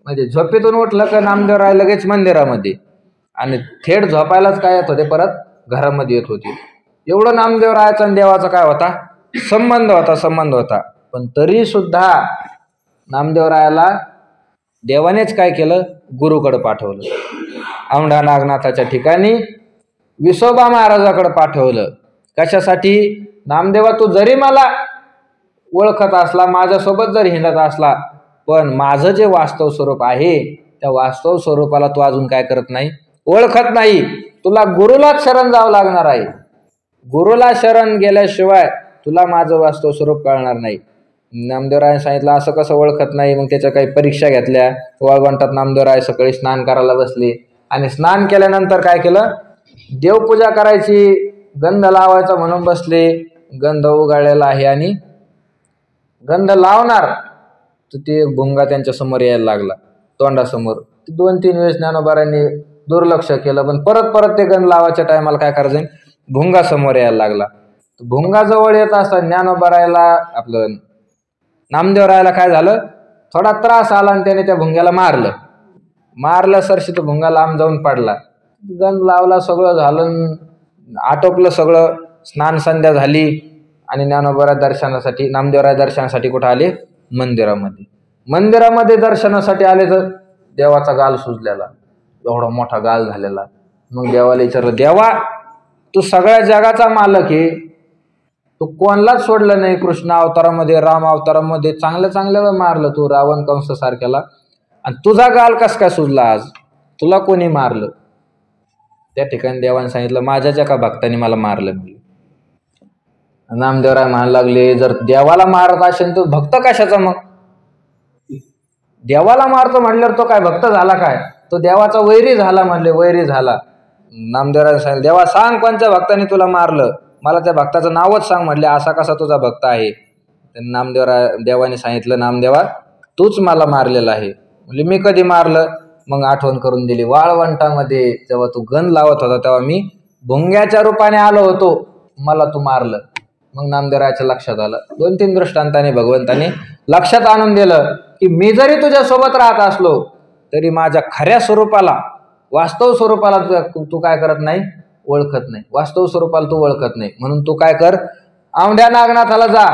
म्हणजे झोपेतून उठलं का नामदेवराय लगेच मंदिरामध्ये, आणि थेट झोपायलाच काय येत होते, परत घरामध्ये येत होते. एवढं नामदेवरायाचा आणि देवाचा काय होता, संबंध होता. पण तरी सुद्धा नामदेवरायाला देवानेच काय केलं, गुरुकडे पाठवलं. औंढा नागनाथाच्या ठिकाणी विसोबा महाराजाकडे पाठवलं. कशासाठी? नामदेवा, तू जरी मला ओळखत असला, माझ्यासोबत जर हिंडत असला, पण माझं जे वास्तव स्वरूप आहे त्या वास्तव स्वरूपाला तू अजून काय करत नाही, ओळखत नाही. तुला गुरुलाच शरण जावं लागणार आहे. गुरुला शरण गेल्याशिवाय तुला माझं वास्तव स्वरूप कळणार नाही. नामदेवरायाने सांगितलं असं कसं ओळखत नाही? मग त्याच्या काही परीक्षा घेतल्या. वाळवंटात नामदेवराय सकाळी स्नान करायला बसले, आणि स्नान केल्यानंतर काय केलं, देवपूजा करायची, गंध लावायचा म्हणून बसले. गंध उगाळलेला आहे आणि गंध लावणार तर ते भुंगा त्यांच्या समोर यायला लागला, तोंडासमोर. 2-3 वेळेस ज्ञानोबारांनी दुर्लक्ष केलं, पण परत ते गंध लावायच्या टायमाला काय करायचं, भुंगा समोर यायला लागला. भुंगा जवळ येत असता ज्ञानोबारायला आपलं नामदेवरायाला काय झालं, थोडा त्रास आला आणि त्याने त्या भुंग्याला मारलं सरशी. तो भुंगा लांब जाऊन पडला. गंध लावला, सगळं झालं, आटोपलं सगळं, स्नान संध्या झाली, आणि नामदेवराय दर्शनासाठी कुठं आले, मंदिरामध्ये दर्शनासाठी आले. तर देवाचा गाल सुजलेला, एवढा मोठा गाल झालेला. मग देवाला विचारलं, देवा, तू सगळ्या जगाचा मालक आहे, तू कोणालाच सोडलं नाही. कृष्ण अवतारामध्ये, राम अवतारामध्ये चांगल्याला मारलं तू, रावण कंस सारख्याला, आणि तुझा गाल कस काय सुजला आज? तुला कोणी मारलं? त्या ठिकाणी देवाने सांगितलं, माझ्याच्या का भक्तांनी मला मारलं. नामदेवराय म्हणायला लागले, जर देवाला मारत असेल तर भक्त कशाचा? मग देवाला मारतो म्हटल्यावर तो काय भक्त झाला काय? तो देवाचा वैरी झाला. म्हणले वैरी झाला. नामदेवराय सांगितलं, देवा सांग कोणत्या भक्ताने तुला मारलं, मला त्या भक्ताचं नावच सांग. म्हटले असा कसा तुझा भक्त आहे? देवाने सांगितलं, नामदेवा, तूच मला मारलेला आहे. म्हणजे मी कधी मारलं? मग आठवण करून दिली. वाळवंटामध्ये जेव्हा तू गंध लावत होता तेव्हा मी भुंग्याच्या रूपाने आलो होतो, मला तू मारलं. मग नामदेवरायाच्या लक्षात आलं. 2-3 दृष्टांताने भगवंताने लक्षात आणून दिलं की मी जरी तुझ्या सोबत राहत असलो तरी माझ्या खऱ्या स्वरूपाला, वास्तव स्वरूपाला तू काय करत नाही, ओळखत नाही. वास्तव स्वरूपाला तू ओळखत नाही. म्हणून तू काय कर, औंढ्या नागनाथाला जा,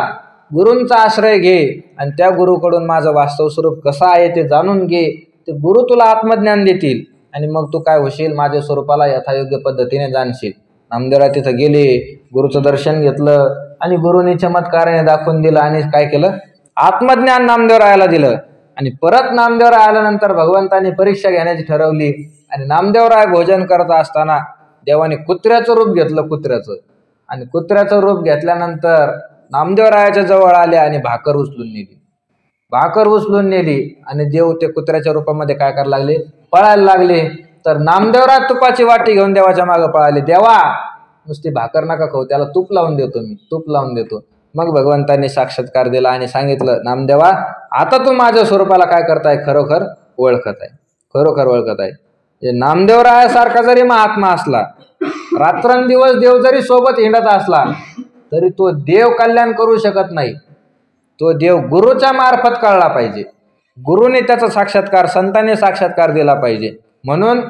गुरूंचा आश्रय घे, आणि त्या गुरुकडून माझं वास्तव स्वरूप कसं आहे ते जाणून घे. ते गुरु तुला आत्मज्ञान देतील, आणि मग तू काय होशील, माझ्या स्वरूपाला यथायोग्य पद्धतीने जाणशील. नामदेवराय तिथं गेले, गुरुचं दर्शन घेतलं, आणि गुरुनी चमत्काराने दाखवून दिलं, आणि काय केलं, आत्मज्ञान नामदेवरायाला दिलं. आणि परत नामदेवराय आल्यानंतर भगवंतांनी परीक्षा घेण्याची ठरवली, आणि नामदेवराय भोजन करत असताना देवाने कुत्र्याचं रूप घेतलं, आणि कुत्र्याचं रूप घेतल्यानंतर नामदेवरायाच्या जवळ आले आणि भाकर उचलून नेली, आणि देव ते कुत्र्याच्या रूपामध्ये काय करायला लागले, पळायला लागले. तर नामदेवराय तुपाची वाटी घेऊन देवाच्या मागे पळाले. देवा, नुसती भाकर नका खाऊ, त्याला तूप लावून देतो. मग भगवंतांनी साक्षात्कार दिला आणि सांगितलं, नामदेवा, आता तू माझ्या स्वरूपाला काय करताय, खरोखर ओळखत आहे. नामदेवरायासारखा जरी महात्मा असला, रात्रंदिवस देव जरी सोबत हिंडत असला, तरी तो देव कल्याण करू शकत नाही. तो देव गुरुच्या मार्फत कळला पाहिजे. गुरुने त्याचा साक्षात्कार, संतांनी साक्षात्कार दिला पाहिजे. म्हणून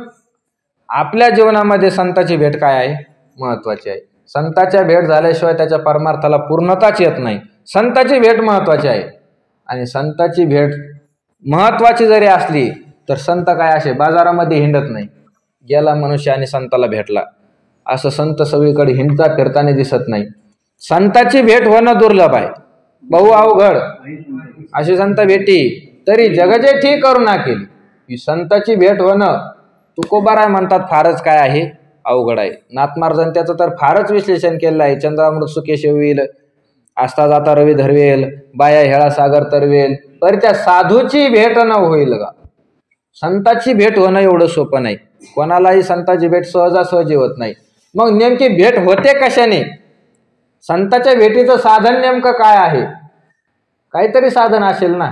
आपल्या जीवनामध्ये संताची भेट काय आहे, महत्वाची आहे. संताच्या भेट झाल्याशिवाय त्याच्या परमार्थाला पूर्णताच येत नाही. संताची भेट महत्वाची आहे. आणि संताची भेट महत्वाची जरी असली तर संत काय असे बाजारामध्ये हिंडत नाही. गेला मनुष्य आणि संताला भेटला, असं संत सगळीकडे हिंडता फिरताना दिसत नाही. संताची भेट होणं दुर्लभ आहे, बहु अवघड. अशी संत भेटी तरी जगजेठी करुणा केली. ही संताची भेट होणं, तुकोबाराय म्हणतात, फारच काय आहे, अवघड आहे. नाथमार्जन त्याचं तर फारच विश्लेषण केलेलं आहे. चंद्रामृत सुकेश होईल, आस्था जाता रवी धरवेल, बाया हेळा सागर तरवेल, पर त्या साधूची भेट न होईल का. संताची भेट होणं एवढं सोपं नाही. कोणालाही संताची भेट सहजासहजी होत नाही. मग नेमकी भेट होते कशाने? संताच्या भेटीचं साधन नेमकं काय आहे? काहीतरी साधन असेल ना.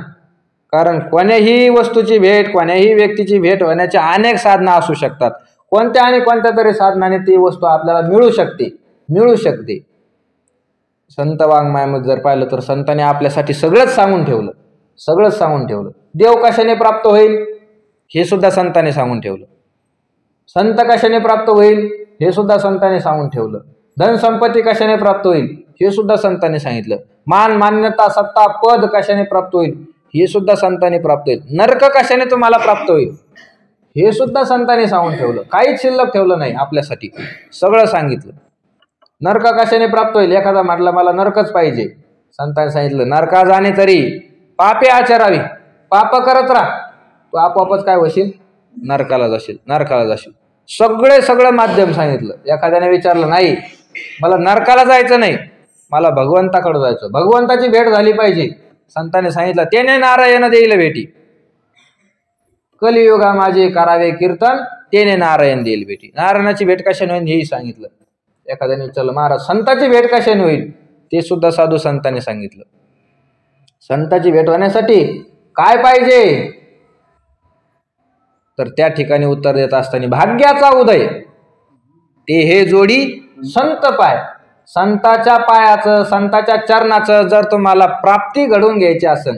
कारण कोण्याही वस्तूची भेट, कोण्याही व्यक्तीची भेट होण्याच्या अनेक साधनं असू शकतात. कोणत्या आणि कोणत्या तरी साधनाने ती वस्तू आपल्याला मिळू शकते. संत वाङ्मयामध्ये जर पाहिलं तर संतांनी आपल्यासाठी सगळंच सांगून ठेवलं. देव कशाने प्राप्त होईल हे सुद्धा संतांनी सांगून ठेवलं. संत कशाने प्राप्त होईल हे सुद्धा संतांनी सांगून ठेवलं. धन संपत्ती कशाने प्राप्त होईल हे सुद्धा संतांनी सांगितलं. मान मान्यता सत्ता पद कशाने प्राप्त होईल हे सुद्धा संतांनी प्राप्त होईल. नरक कशाने तुम्हाला प्राप्त होईल हे सुद्धा संतांनी सांगून ठेवलं. काहीच शिल्लक ठेवलं नाही आपल्यासाठी, सगळं सांगितलं. नरक कशाने प्राप्त होईल, एखादा म्हटलं मला नरकच पाहिजे, संतांनी सांगितलं नरका जाणे तरी पापे आचरावी, पाप करत राहा, तू आपोआपच काय होशील, नरकाला जाशील. सगळं माध्यम सांगितलं. एखाद्याने विचारलं नाही मला नरकाला जायचं नाही, मला भगवंताकडे जायचं, भगवंताची भेट झाली पाहिजे, संतांनी सांगितलं तेने नारायण देईल भेटी, कलियुगा माझे करावे कीर्तन, तेने नारायण देईल भेटी. नारायणाची भेट कशाने होईल हेही सांगितलं. एखाद्याने विचारलं महाराज संताची भेट कशाने होईल, ते सुद्धा साधू संतांनी सांगितलं. संताची भेट होण्यासाठी काय पाहिजे, तर त्या ठिकाणी उत्तर देत असताना भाग्याचा उदय ते हे जोडी संत पाय. संताच्या पायाचं, संताच्या चरणाचं जर तुम्हाला प्राप्ती घडवून घ्यायची असेल,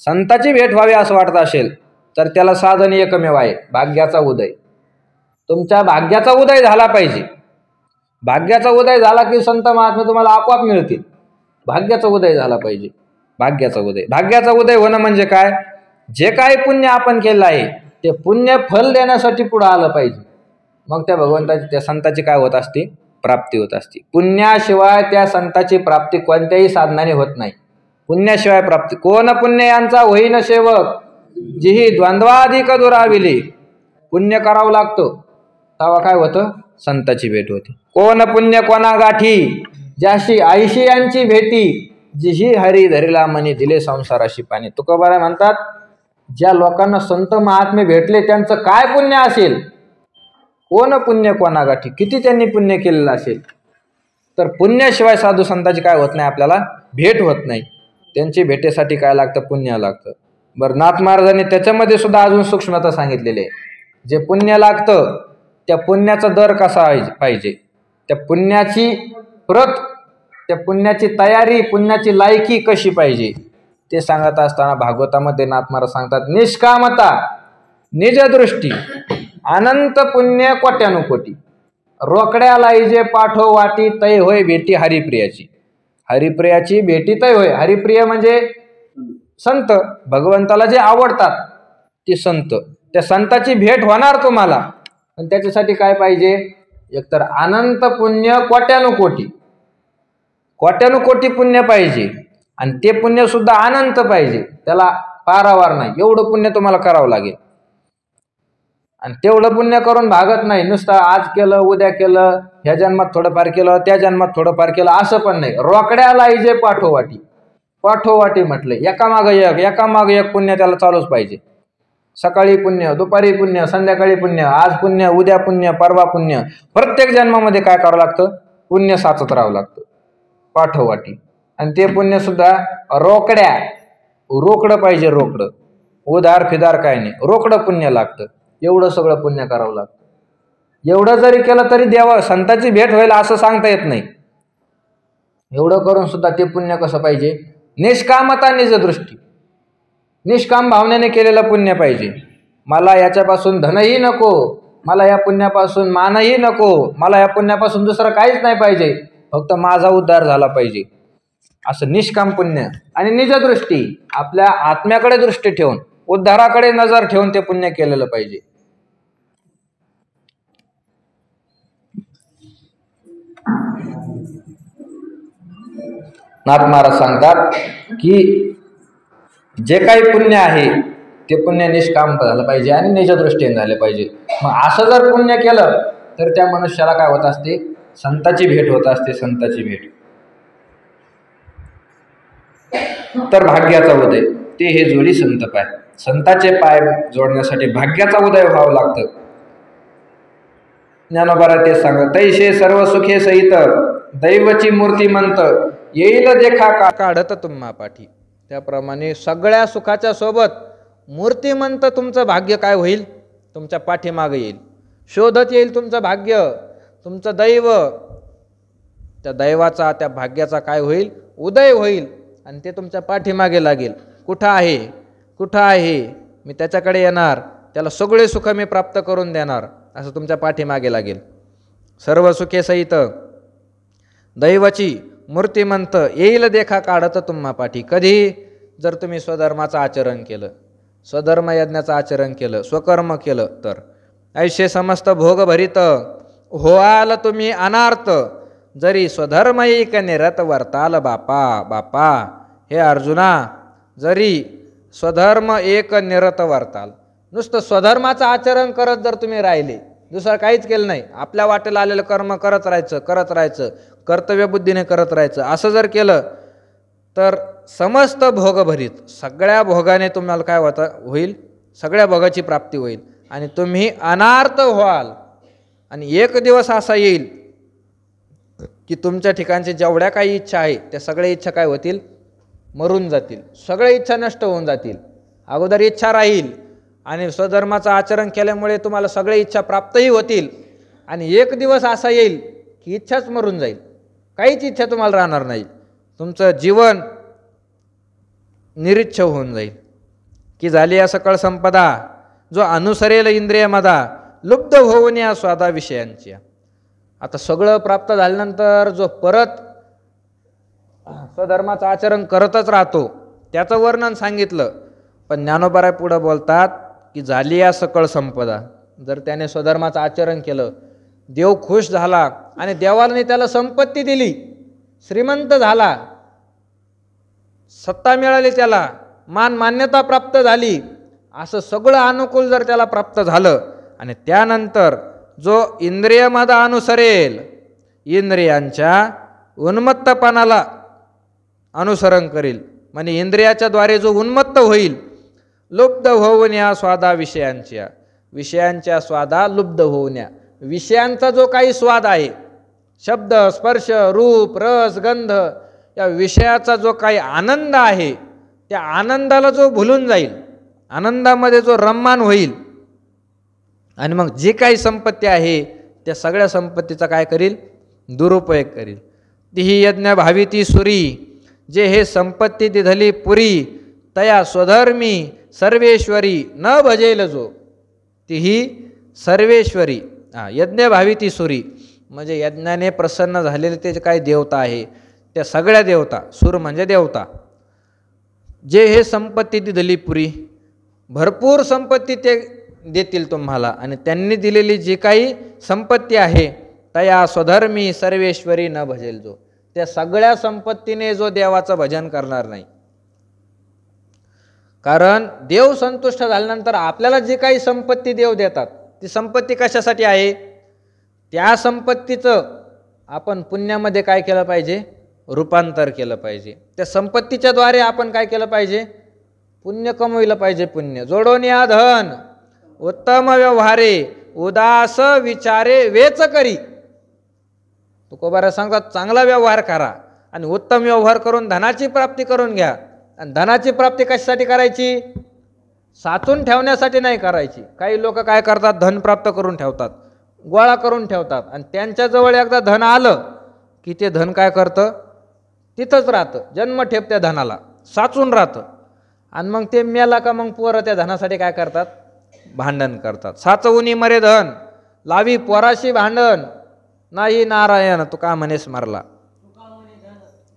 संताची भेट व्हावी असं वाटत असेल, तर त्याला साधन एकमेव आहे, भाग्याचा उदय. तुमच्या भाग्याचा उदय झाला पाहिजे. भाग्याचा उदय झाला की संत महात्मे तुम्हाला आपोआप मिळतील. भाग्याचा उदय झाला पाहिजे. भाग्याचा उदय होणं म्हणजे काय, जे काही पुण्य आपण केलं आहे ते पुण्य फल देण्यासाठी पुढे आलं पाहिजे. मग त्या भगवंताची, त्या संताची काय होत असते, प्राप्ती होत असते. पुण्याशिवाय त्या संताची प्राप्ती कोणत्याही साधनाने होत नाही. पुण्याशिवाय प्राप्ती. कोण पुण्य यांचा होईन सेवक, जिही द्वंद्वाधिक दुराविले. पुण्य करावं लागतं तेव्हा काय होतं, संताची भेट होते. कोण पुण्य कोणा गाठी, ज्याशी आईशी यांची भेटी, जिही हरी धरिला मनी दिले संसाराशी पाणी. तुकोबाराय म्हणतात ज्या लोकांना संत महात्मे भेटले त्यांचं काय पुण्य असेल, कोण पुण्य कोणा गाठी, किती त्यांनी पुण्य केलेलं असेल. तर पुण्याशिवाय साधू संताची काय होत नाही, आपल्याला भेट होत नाही. त्यांची भेटेसाठी काय लागतं, पुण्य लागतं. बरं, नाथ महाराजांनी त्याच्यामध्ये सुद्धा अजून सूक्ष्मता सांगितलेली आहे. जे पुण्य लागतं त्या पुण्याचा दर कसा पाहिजे, त्या पुण्याची प्रत, त्या पुण्याची तयारी, पुण्याची लायकी कशी पाहिजे ते सांगत असताना भागवतामध्ये नाथ महाराज सांगतात, निष्कामता निजदृष्टी अनंत पुण्य कोट्यानुकोटी, रोकड्या लाईजे पाठो वाटी, तै होय भेटी हरिप्रियाची. हरिप्रियाची भेटी तै होय. हरिप्रिय म्हणजे संत, भगवंताला जे आवडतात ते संत. त्या संताची भेट होणार तुम्हाला, पण त्याच्यासाठी काय पाहिजे, एकतर अनंत पुण्य कोट्यानुकोटी पुण्य पाहिजे, आणि ते पुण्य सुद्धा अनंत पाहिजे, त्याला पारावार नाही. एवढं पुण्य तुम्हाला करावं लागेल. आणि तेवढं पुण्य करून भागत नाही, नुसतं आज केलं उद्या केलं, ह्या जन्मात थोडंफार केलं त्या जन्मात थोडंफार केलं असं पण नाही. रोकड्या लाईजे पाठोवाटी म्हटलं, एकामागं एक पुण्य त्याला चालूच पाहिजे. सकाळी पुण्य, दुपारी पुण्य, संध्याकाळी पुण्य, आज पुण्य, उद्या पुण्य, परवा पुण्य. प्रत्येक जन्मामध्ये काय करावं लागतं, पुण्य साचत राहावं लागतं पाठोवाटी. आणि ते पुण्य सुद्धा रोकडं पाहिजे, रोकडं, उधार फिदार काय नाही, रोकडं पुण्य लागतं. एवढं सगळं पुण्य करावं लागतं. एवढं जरी केलं तरी देवा संताची भेट होईल असं सांगता येत नाही. एवढं करून सुद्धा ते पुण्य कसं पाहिजे, निष्कामता निजदृष्टी, निष्काम भावनेने केलेलं पुण्य पाहिजे. मला याच्यापासून धनही नको, मला या पुण्यापासून मानही नको, मला या पुण्यापासून दुसरं काहीच नाही पाहिजे, फक्त माझा उद्धार झाला पाहिजे, असं निष्काम पुण्य. आणि निजदृष्टी, आपल्या आत्म्याकडे दृष्टी ठेवून, उद्धाराकडे नजर ठेवून ते पुण्य केलेलं पाहिजे. नाथ महाराज सांगतात की जे काही पुण्य आहे ते पुण्य निष्काम झालं पाहिजे आणि निजदृष्टीने झाले पाहिजे. मग असं जर पुण्य केलं तर त्या मनुष्याला काय होत असते, संताची भेट होत असते. संताची भेट तर भाग्याचा उदय ते हे जोडी संत पाय. संताचे पाय जोडण्यासाठी भाग्याचा उदय व्हावं लागतं. ज्ञानोबा ते सांगत, तैसे सर्व सुखे सहित दैवची मूर्तिमंत, येईल देखा काढत तुम्हा पाठी. त्याप्रमाणे सगळ्या सुखाच्या सोबत मूर्तिमंत तुमचं भाग्य काय होईल, तुमच्या पाठीमागे येईल. शोधत येईल तुमचं भाग्य, तुमचं दैव. त्या दैवाचा, त्या भाग्याचा काय होईल? उदय होईल आणि ते तुमच्या पाठीमागे लागेल. कुठं आहे, कुठं आहे, मी त्याच्याकडे येणार, त्याला सगळे सुख मी प्राप्त करून देणार, असं तुमच्या पाठीमागे लागेल. सर्व सुखे सहित दैवाची मूर्तिमंत येईल देखा काढत तुम्हा पाठी. कधी? जर तुम्ही स्वधर्माचं आचरण केलं, स्वधर्म यज्ञाचं आचरण केलं, स्वकर्म केलं तर. ऐशे समस्त भोग भरित होआल तुम्ही अनार्थ, जरी स्वधर्म एक निरत वर्ताल बापा. बापा हे अर्जुना, जरी स्वधर्म एक निरत वर्ताल, नुसतं स्वधर्माचं आचरण करत जर तुम्ही राहिले, दुसरं काहीच केलं नाही, आपल्या वाटेला आलेलं कर्म करत राहायचं, कर्तव्य बुद्धीने करत राहायचं, असं जर केलं तर समस्त भोग भरीत, सगळ्या भोगाने तुम्हाला काय होईल? सगळ्या भोगाची प्राप्ती होईल आणि तुम्ही अनार्थ व्हाल. आणि एक दिवस असा येईल की तुमच्या ठिकाणची जेवढ्या काही इच्छा आहे त्या सगळ्या इच्छा काय होतील? मरून जातील, सगळ्या इच्छा नष्ट होऊन जातील. अगोदर इच्छा राहील आणि स्वधर्माचं आचरण केल्यामुळे तुम्हाला सगळ्या इच्छा प्राप्तही होतील. आणि एक दिवस असा येईल की इच्छाच मरून जाईल, काहीच इच्छा तुम्हाला राहणार नाही, तुमचं जीवन निरीच्छ होऊन जाईल. की झाली या सकळ संपदा, जो अनुसरेल इंद्रिय मदा, लुब्ध होऊन या स्वादा विषयांची. आता सगळं प्राप्त झाल्यानंतर जो परत स्वधर्माचं आचरण करतच राहतो त्याचं वर्णन सांगितलं. पण ज्ञानोबा पुढं बोलतात की झाली या सकळ संपदा, जर त्याने स्वधर्माचं आचरण केलं, देव खुश झाला आणि देवाने त्याला संपत्ती दिली, श्रीमंत झाला, सत्ता मिळाली, त्याला मान मान्यता प्राप्त झाली, असं सगळं अनुकूल जर त्याला प्राप्त झालं आणि त्यानंतर जो इंद्रियमद अनुसरेल, इंद्रियांच्या उन्मत्तपणाला अनुसरण करेल, म्हणजे इंद्रियाच्या द्वारे जो उन्मत्त होईल, लुब्ध होऊन या स्वादा विषयांच्या, विषयांच्या स्वादा लुब्ध होऊन या, विषयांचा जो काही स्वाद आहे, शब्द स्पर्श रूप रस गंध, या विषयाचा जो काही आनंद आहे त्या आनंदाला जो भुलून जाईल, आनंदामध्ये जो रममान होईल आणि मग जी काही संपत्ती आहे त्या सगळ्या संपत्तीचा काय करील? दुरुपयोग करील. तीही यज्ञ भावी ती सुरी, जे हे संपत्ती दिधली पुरी, तया स्वधर्मी सर्वेश्वरी न भजेल जो. तीही सर्वेश्वरी, यज्ञ भावी ती सुरी, म्हणजे यज्ञाने प्रसन्न झालेले ते काय देवता आहे त्या सगळ्या देवता, सूर म्हणजे देवता, जे हे संपत्ती दिधली पुरी, भरपूर संपत्ती ते देतील तुम्हाला. आणि त्यांनी दिलेली जी काही संपत्ती आहे तया स्वधर्मी सर्वेश्वरी न भजेल जो, त्या सगळ्या संपत्तीने जो देवाचं भजन करणार नाही. कारण देव संतुष्ट झाल्यानंतर आपल्याला जी काही संपत्ती देव देतात ती संपत्ती कशासाठी आहे? त्या संपत्तीचं आपण पुण्यामध्ये काय केलं पाहिजे? रूपांतर केलं पाहिजे. त्या संपत्तीच्या द्वारे आपण काय केलं पाहिजे? पुण्य कमविलं पाहिजे. पुण्य जोडून या धन उत्तम व्यवहारे, उदास विचारे वेच करी. तुकोबारा सांगतात चांगला व्यवहार करा आणि उत्तम व्यवहार करून धनाची प्राप्ती करून घ्या. आणि धनाची प्राप्ती कशासाठी करायची? साचून ठेवण्यासाठी नाही करायची. काही लोक काय करतात? धन प्राप्त करून ठेवतात, गोळा करून ठेवतात आणि त्यांच्याजवळ एकदा धन आलं की ते धन काय करतं? तिथंच राहतं, जन्मठेप त्या धनाला साचून राहतं. आणि मग ते मेला का मग पोरं त्या धनासाठी काय करतात? भांडण करतात. साचवूनी मरे धन, लावी पोराशी भांडण, नाही नारायण तुका म्हणेस मारला.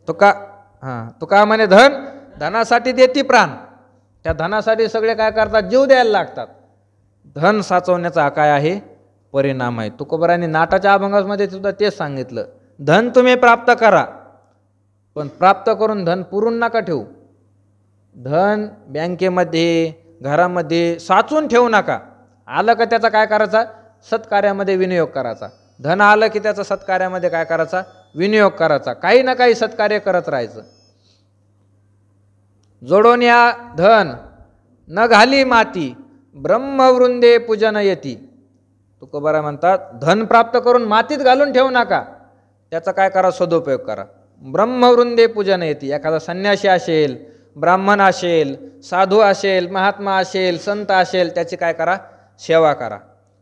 तुका म्हणे धन, धनासाठी देती प्राण. त्या धनासाठी सगळे काय करतात? जीव द्यायला लागतात. धन साचवण्याचा काय आहे? परिणाम आहे. तुकोबारांनी नाटाच्या अभंगामध्ये सुद्धा तेच सांगितलं. धन तुम्ही प्राप्त करा, पण प्राप्त करून धन पुरून नका ठेवू. धन बँकेमध्ये घरामध्ये साचून ठेवू नका. आलं का त्याचा काय करायचा? सत्कार्यामध्ये विनियोग करायचा. धन आलं की त्याचा सत्कार्यामध्ये काय करायचा? विनियोग करायचा. काही ना काही सत्कार्य करत राहायचं. जोडून या धन न घाली माती, ब्रह्मवृंदे पूजन येती. तुकोबारा म्हणतात धन प्राप्त करून मातीत घालून ठेवू नका, त्याचा काय करा? सदुपयोग करा. ब्रह्मवृंदे पूजन येते. एखादा संन्यासी असेल, ब्राह्मण असेल, साधू असेल, महात्मा असेल, संत असेल, त्याची काय करा? सेवा करा.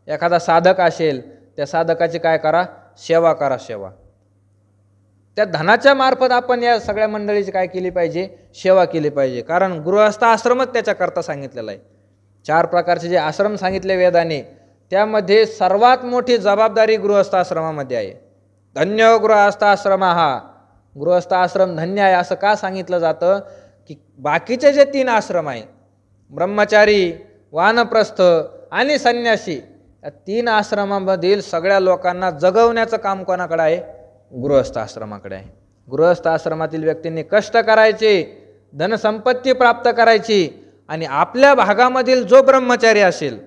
एखादा साधक असेल, त्या साधकाची काय करा, सेवा करा, सेवा. त्या धनाच्या मार्फत आपण या सगळ्या मंडळीची काय केली पाहिजे, सेवा केली पाहिजे. कारण गृहस्थ आश्रमच त्याच्याकरता सांगितलेला आहे. 4 प्रकारचे जे आश्रम सांगितले वेदाने, त्यामध्ये सर्वात मोठी जबाबदारी गृहस्थ आश्रमामध्ये आहे. धन्य गृहस्थ आश्रम हा, गृहस्थ आश्रम धन्य आहे. असं का सांगितलं जातं की बाकीचे जे 3 आश्रम आहेत, ब्रह्मचारी, वानप्रस्थ आणि संन्यासी, या 3 आश्रमामधील सगळ्या लोकांना जगवण्याचं काम कोणाकडे आहे, गृहस्थ आश्रमाकडे आहे. गृहस्थ आश्रमातील व्यक्तींनी कष्ट करायचे, धनसंपत्ती प्राप्त करायची, आणि आपल्या भागामधील जो ब्रह्मचारी असेल,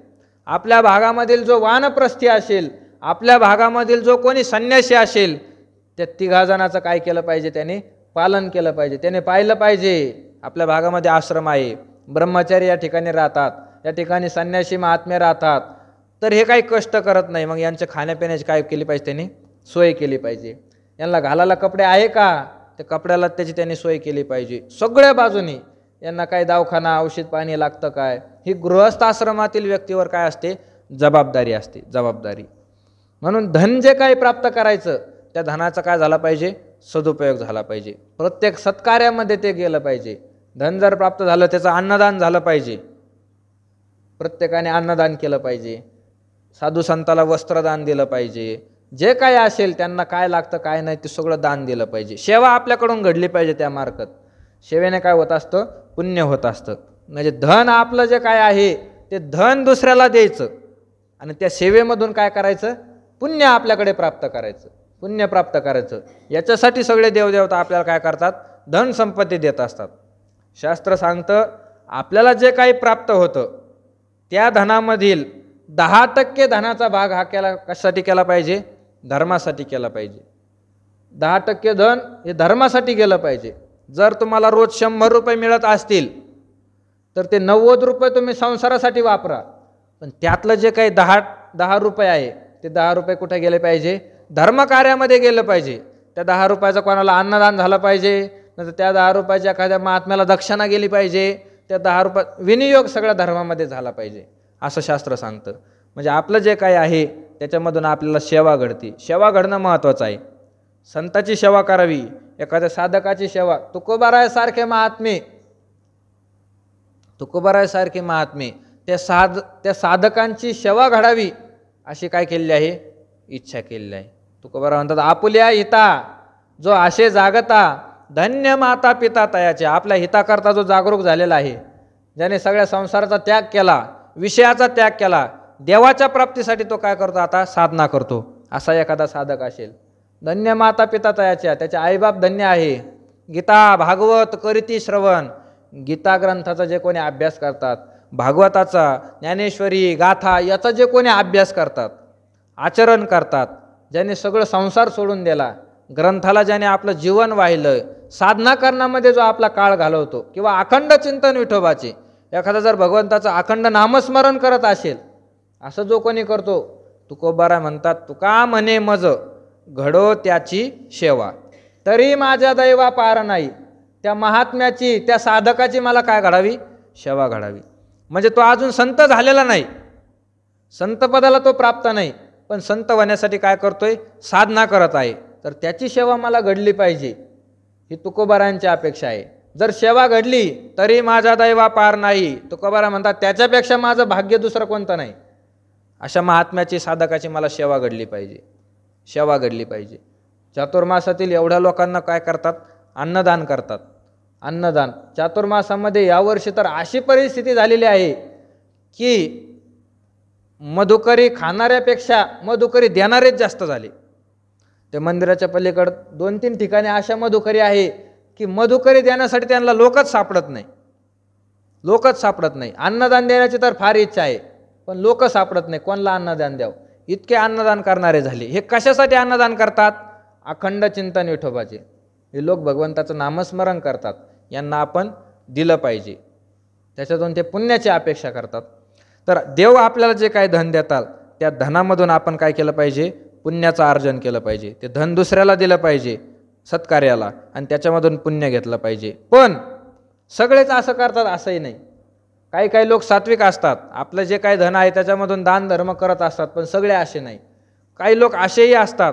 आपल्या भागामधील जो वानप्रस्थी असेल, आपल्या भागामधील जो कोणी संन्यासी असेल, त्या 3 जणांचं काय केलं पाहिजे, त्याने पालन केलं पाहिजे. त्याने पाहिलं पाहिजे आपल्या भागामध्ये आश्रम आहे, ब्रह्मचारी या ठिकाणी राहतात, या ठिकाणी संन्यासी महात्मे राहतात, तर हे काही कष्ट करत नाही, मग यांच्या खाण्यापिण्याची काय केली पाहिजे, त्यांनी सोय केली पाहिजे. यांना घालायला कपडे आहे का, त्या कपड्याला त्याची त्यांनी सोय केली पाहिजे. सगळ्या बाजूनी यांना काय दवाखाना, औषध पाणी लागतं काय, ही गृहस्थ आश्रमातील व्यक्तीवर काय असते, जबाबदारी असते, जबाबदारी. म्हणून धन जे काही प्राप्त करायचं, त्या धनाचा काय झाला पाहिजे, सदुपयोग झाला पाहिजे. प्रत्येक सत्कार्यामध्ये ते गेलं पाहिजे. धन जर प्राप्त झालं, त्याचं अन्नदान झालं पाहिजे, प्रत्येकाने अन्नदान केलं पाहिजे, साधू संताला वस्त्रदान दिलं पाहिजे, जे काय असेल त्यांना काय लागतं काय नाही ते सगळं दान दिलं पाहिजे. सेवा आपल्याकडून घडली पाहिजे. त्या मार्फत सेवेने काय होत असतं, पुण्य होत असतं. म्हणजे धन आपलं जे काय आहे ते धन दुसऱ्याला द्यायचं, आणि त्या सेवेमधून काय करायचं, पुण्य आपल्याकडे प्राप्त करायचं, पुण्य प्राप्त करायचं. याच्यासाठी सगळे देवदेवता आपल्याला काय करतात, धन संपत्ती देत असतात. शास्त्र सांगतं आपल्याला जे काही प्राप्त होतं त्या धनामधील 10% धनाचा भाग हा कशासाठी केला पाहिजे, धर्मासाठी केला पाहिजे. 10% धन हे धर्मासाठी गेलं पाहिजे. जर तुम्हाला रोज 100 रुपये मिळत असतील तर ते 90 रुपये तुम्ही संसारासाठी वापरा, पण त्यातलं जे काही 10 रुपये आहे ते 10 रुपये कुठे गेले पाहिजे, धर्मकार्यामध्ये गेलं पाहिजे. त्या 10 रुपयाचं कोणाला अन्नदान झालं पाहिजे, नंतर त्या 10 रुपयाच्या एखाद्या महात्म्याला दक्षिणा गेली पाहिजे, त्या 10 रुपये विनियोग सगळ्या धर्मामध्ये झाला पाहिजे, असं शास्त्र सांगतं. म्हणजे आपलं जे काही आहे त्याच्यामधून आपल्याला सेवा घडते. सेवा घडणं महत्त्वाचं आहे. संताची सेवा करावी, एखाद्या साधकाची सेवा. तुकोबारायासारखे महात्मे, तुकोबारायासारखे महात्मे त्या साधकांची सेवा घडावी अशी काय केलेली आहे, इच्छा केलेली आहे. तुकोबाराय म्हणतात, आपुल्या हिता जो आशे जागता, धन्य माता पिता तयाचे. आपल्या हिताकरता जो जागरूक झालेला आहे, ज्याने सगळ्या संसाराचा त्याग केला, विषयाचा त्याग केला, देवाच्या प्राप्तीसाठी तो काय करतो, आता साधना करतो, असा एखादा साधक असेल, धन्य माता पिता तयाच्या, त्याचे आईबाप धन्य आहे. गीता भागवत करीती श्रवण, गीता ग्रंथाचा जे कोणी अभ्यास करतात, भागवताचा, ज्ञानेश्वरी गाथा याचा जे कोणी अभ्यास करतात, आचरण करतात, ज्याने सगळं संसार सोडून दिला, ग्रंथाला ज्याने आपलं जीवन वाहिलं, साधना करण्यामध्ये जो आपला काळ घालवतो, किंवा अखंड चिंतन विठोबाचे, एखादा जर भगवंताचं अखंड नामस्मरण करत असेल, असं जो कोणी करतो, तुकोबाराय म्हणतात, तुका म्हणे मज घडो त्याची सेवा, तरी माझ्या दैवा पार नाही. त्या महात्म्याची, त्या साधकाची मला काय घडावी, सेवा घडावी. म्हणजे तो अजून संत झालेला नाही, संतपदाला तो प्राप्त नाही, पण संत होण्यासाठी काय करतोय, साधना करत आहे, तर त्याची सेवा मला घडली पाहिजे, ही तुकोबारायांची अपेक्षा आहे. जर सेवा घडली तरी माझा दैवा पार नाही, तुकोबाराय म्हणतात, त्याच्यापेक्षा माझं भाग्य दुसरं कोणतं नाही. अशा महात्म्याची, साधकाची मला सेवा घडली पाहिजे, सेवा घडली पाहिजे. चातुर्मासातील एवढ्या लोकांना काय करतात, अन्नदान करतात. अन्नदान चातुर्मासामध्ये यावर्षी तर अशी परिस्थिती झालेली आहे की मधुकरी खाणाऱ्यापेक्षा मधुकरी देणारेच जास्त झाले. ते मंदिराच्या पलीकडे 2-3 ठिकाणी अशा मधुकरी आहे की मधुकरी देण्यासाठी त्यांना लोकच सापडत नाही, लोकच सापडत नाही. अन्नदान देण्याची तर फार इच्छा आहे, पण लोक सापडत नाही, कोणाला अन्नदान द्यावं, इतके अन्नदान करणारे झाले. हे कशासाठी अन्नदान करतात, अखंड चिंतन विठोबाचे. हे लोक भगवंताचं नामस्मरण करतात, यांना आपण दिलं पाहिजे, त्याच्यातून ते पुण्याची अपेक्षा करतात. तर देव आपल्याला जे काही धन देतात त्या धनामधून आपण काय केलं पाहिजे, पुण्याचं अर्जन केलं पाहिजे. ते धन दुसऱ्याला दिलं पाहिजे, सत्कार्याला, आणि त्याच्यामधून पुण्य घेतलं पाहिजे. पण सगळेच असं करतात असंही नाही. काही काही लोक सात्विक असतात, आपलं जे काही धन आहे त्याच्यामधून दान धर्म करत असतात, पण सगळे असे नाही. काही लोक असेही असतात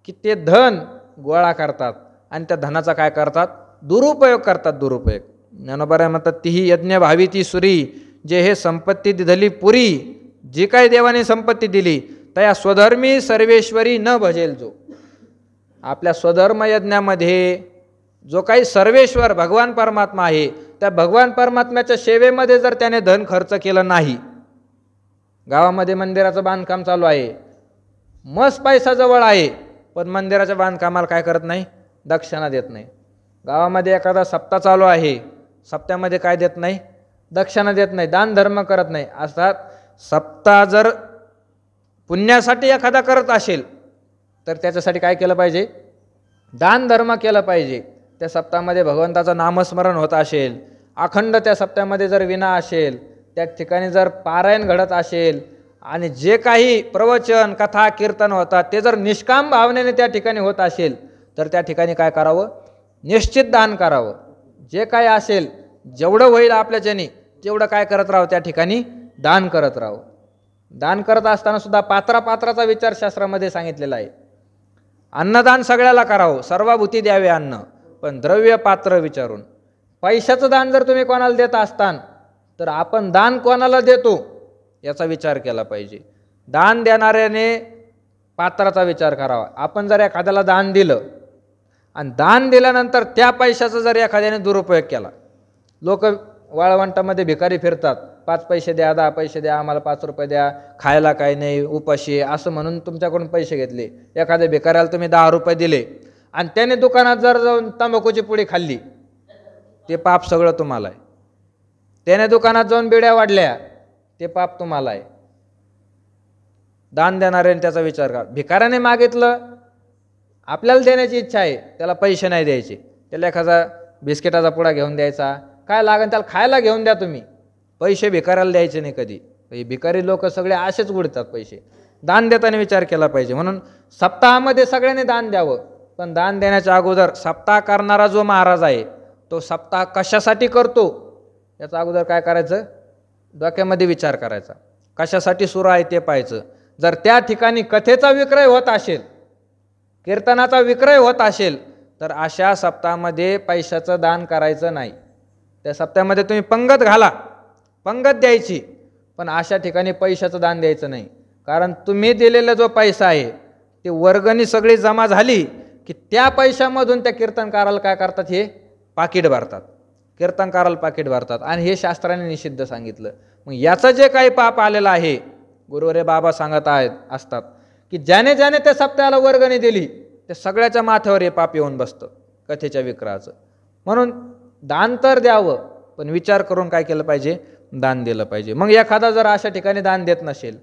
की ते धन गोळा करतात आणि त्या धनाचा काय करतात, दुरुपयोग करतात. दुरुपयोग ज्ञानोबा म्हणतात, तीही यज्ञ भावी ती सुरी, जे हे संपत्ती दिधली पुरी. जी काही देवाने संपत्ती दिली त्या स्वधर्मी सर्वेश्वरी न भजेल जो. आपल्या स्वधर्म यज्ञामध्ये जो काही सर्वेश्वर भगवान परमात्मा आहे, त्या भगवान परमात्म्याच्या सेवेमध्ये जर त्याने धन खर्च केलं नाही, गावामध्ये मंदिराचं बांधकाम चालू आहे, मस्त पैसा जवळ आहे, पण मंदिराच्या बांधकामाला काय करत नाही, दक्षिणा देत नाही. गावामध्ये एखादा सप्ताह चालू आहे, सप्त्यामध्ये काय देत नाही, दक्षिणा देत नाही, दान धर्म करत नाही. अर्थात सप्ताह जर पुण्यासाठी एखादा करत असेल तर त्याच्यासाठी काय केलं पाहिजे, दान धर्म केलं पाहिजे. त्या सप्ताहामध्ये भगवंताचं नामस्मरण होत असेल, अखंड त्या सप्त्यामध्ये जर विना असेल, त्या ठिकाणी जर पारायण घडत असेल आणि जे काही प्रवचन कथा कीर्तन होतात ते जर निष्काम भावनेने त्या ठिकाणी होत असेल तर त्या ठिकाणी काय करावं, निश्चित दान करावं. जे काय असेल जेवढं होईल आपल्याच्याने तेवढं काय करत राहावं, त्या ठिकाणी दान करत राहावं. दान करत असताना सुद्धा पात्राचा विचार शास्त्रामध्ये सांगितलेला आहे. अन्नदान सगळ्याला करावं, सर्वभूती द्यावे अन्न, पण द्रव्य पात्र विचारून. पैशाचं दान जर तुम्ही कोणाला देत असतान तर आपण दान कोणाला देतो याचा विचार केला पाहिजे. दान देणाऱ्याने पात्राचा विचार करावा. आपण जर एखाद्याला दान दिलं आणि दान दिल्यानंतर त्या पैशाचा जर एखाद्याने दुरुपयोग केला, लोक वाळवंटामध्ये भिकारी फिरतात, 5 पैसे द्या, 10 पैसे द्या, आम्हाला 5 रुपये द्या, खायला काही नाही, उपाशी असं म्हणून तुमच्याकडून पैसे घेतले. एखाद्या भिकाऱ्याला तुम्ही 10 रुपये दिले आणि त्याने दुकानात जर जाऊन तंबाखूची पुडी खाल्ली, ते पाप सगळं तुम्हाला आहे. त्याने दुकानात जाऊन बिड्या वाढल्या, ते पाप तुम्हाला आहे. दान देणाऱ्याने त्याचा विचार करा. भिकाऱ्याने मागितलं, आपल्याला देण्याची इच्छा आहे, त्याला पैसे नाही द्यायचे, त्याला एखादा बिस्किटाचा पुडा घेऊन द्यायचा, काय लागेल त्याला खायला घेऊन द्या तुम्ही, पैसे भिकाऱ्याला द्यायचे नाही कधी. भिकारी लोक सगळे असेच उडतात पैसे. दान देताना विचार केला पाहिजे. म्हणून सप्ताहामध्ये सगळ्यांनी दान द्यावं, पण दान देण्याच्या अगोदर सप्ताह करणारा जो महाराज आहे तो सप्ताह कशासाठी करतो याचा अगोदर काय करायचं, डोक्यामध्ये विचार करायचा. कशासाठी सुरू आहे ते पाहायचं. जर त्या ठिकाणी कथेचा विक्रय होत असेल, कीर्तनाचा विक्रय होत असेल तर अशा सप्ताहामध्ये पैशाचं दान करायचं नाही. त्या सप्त्यामध्ये तुम्ही पंगत घाला, पंगत द्यायची, पण अशा ठिकाणी पैशाचं दान द्यायचं नाही. कारण तुम्ही दिलेला जो पैसा आहे ते वर्गणी सगळी जमा झाली की त्या पैशामधून त्या कीर्तनकाराला काय करतात, हे पाकिट भरतात, कीर्तनकाराला पाकिट भरतात, आणि हे शास्त्राने निषिद्ध सांगितलं. मग याचं जे काही पाप आलेलं आहे, गुरुवरे बाबा सांगत आहेत असतात की ज्याने ज्याने त्या सप्त्याला वर्गणी दिली ते सगळ्याच्या माथ्यावर हे पाप येऊन बसतं कथेच्या विक्राचं. म्हणून दान तर द्यावं, पण विचार करून काय केलं पाहिजे, दान दिलं पाहिजे. मग एखादा जर अशा ठिकाणी दान देत नसेल,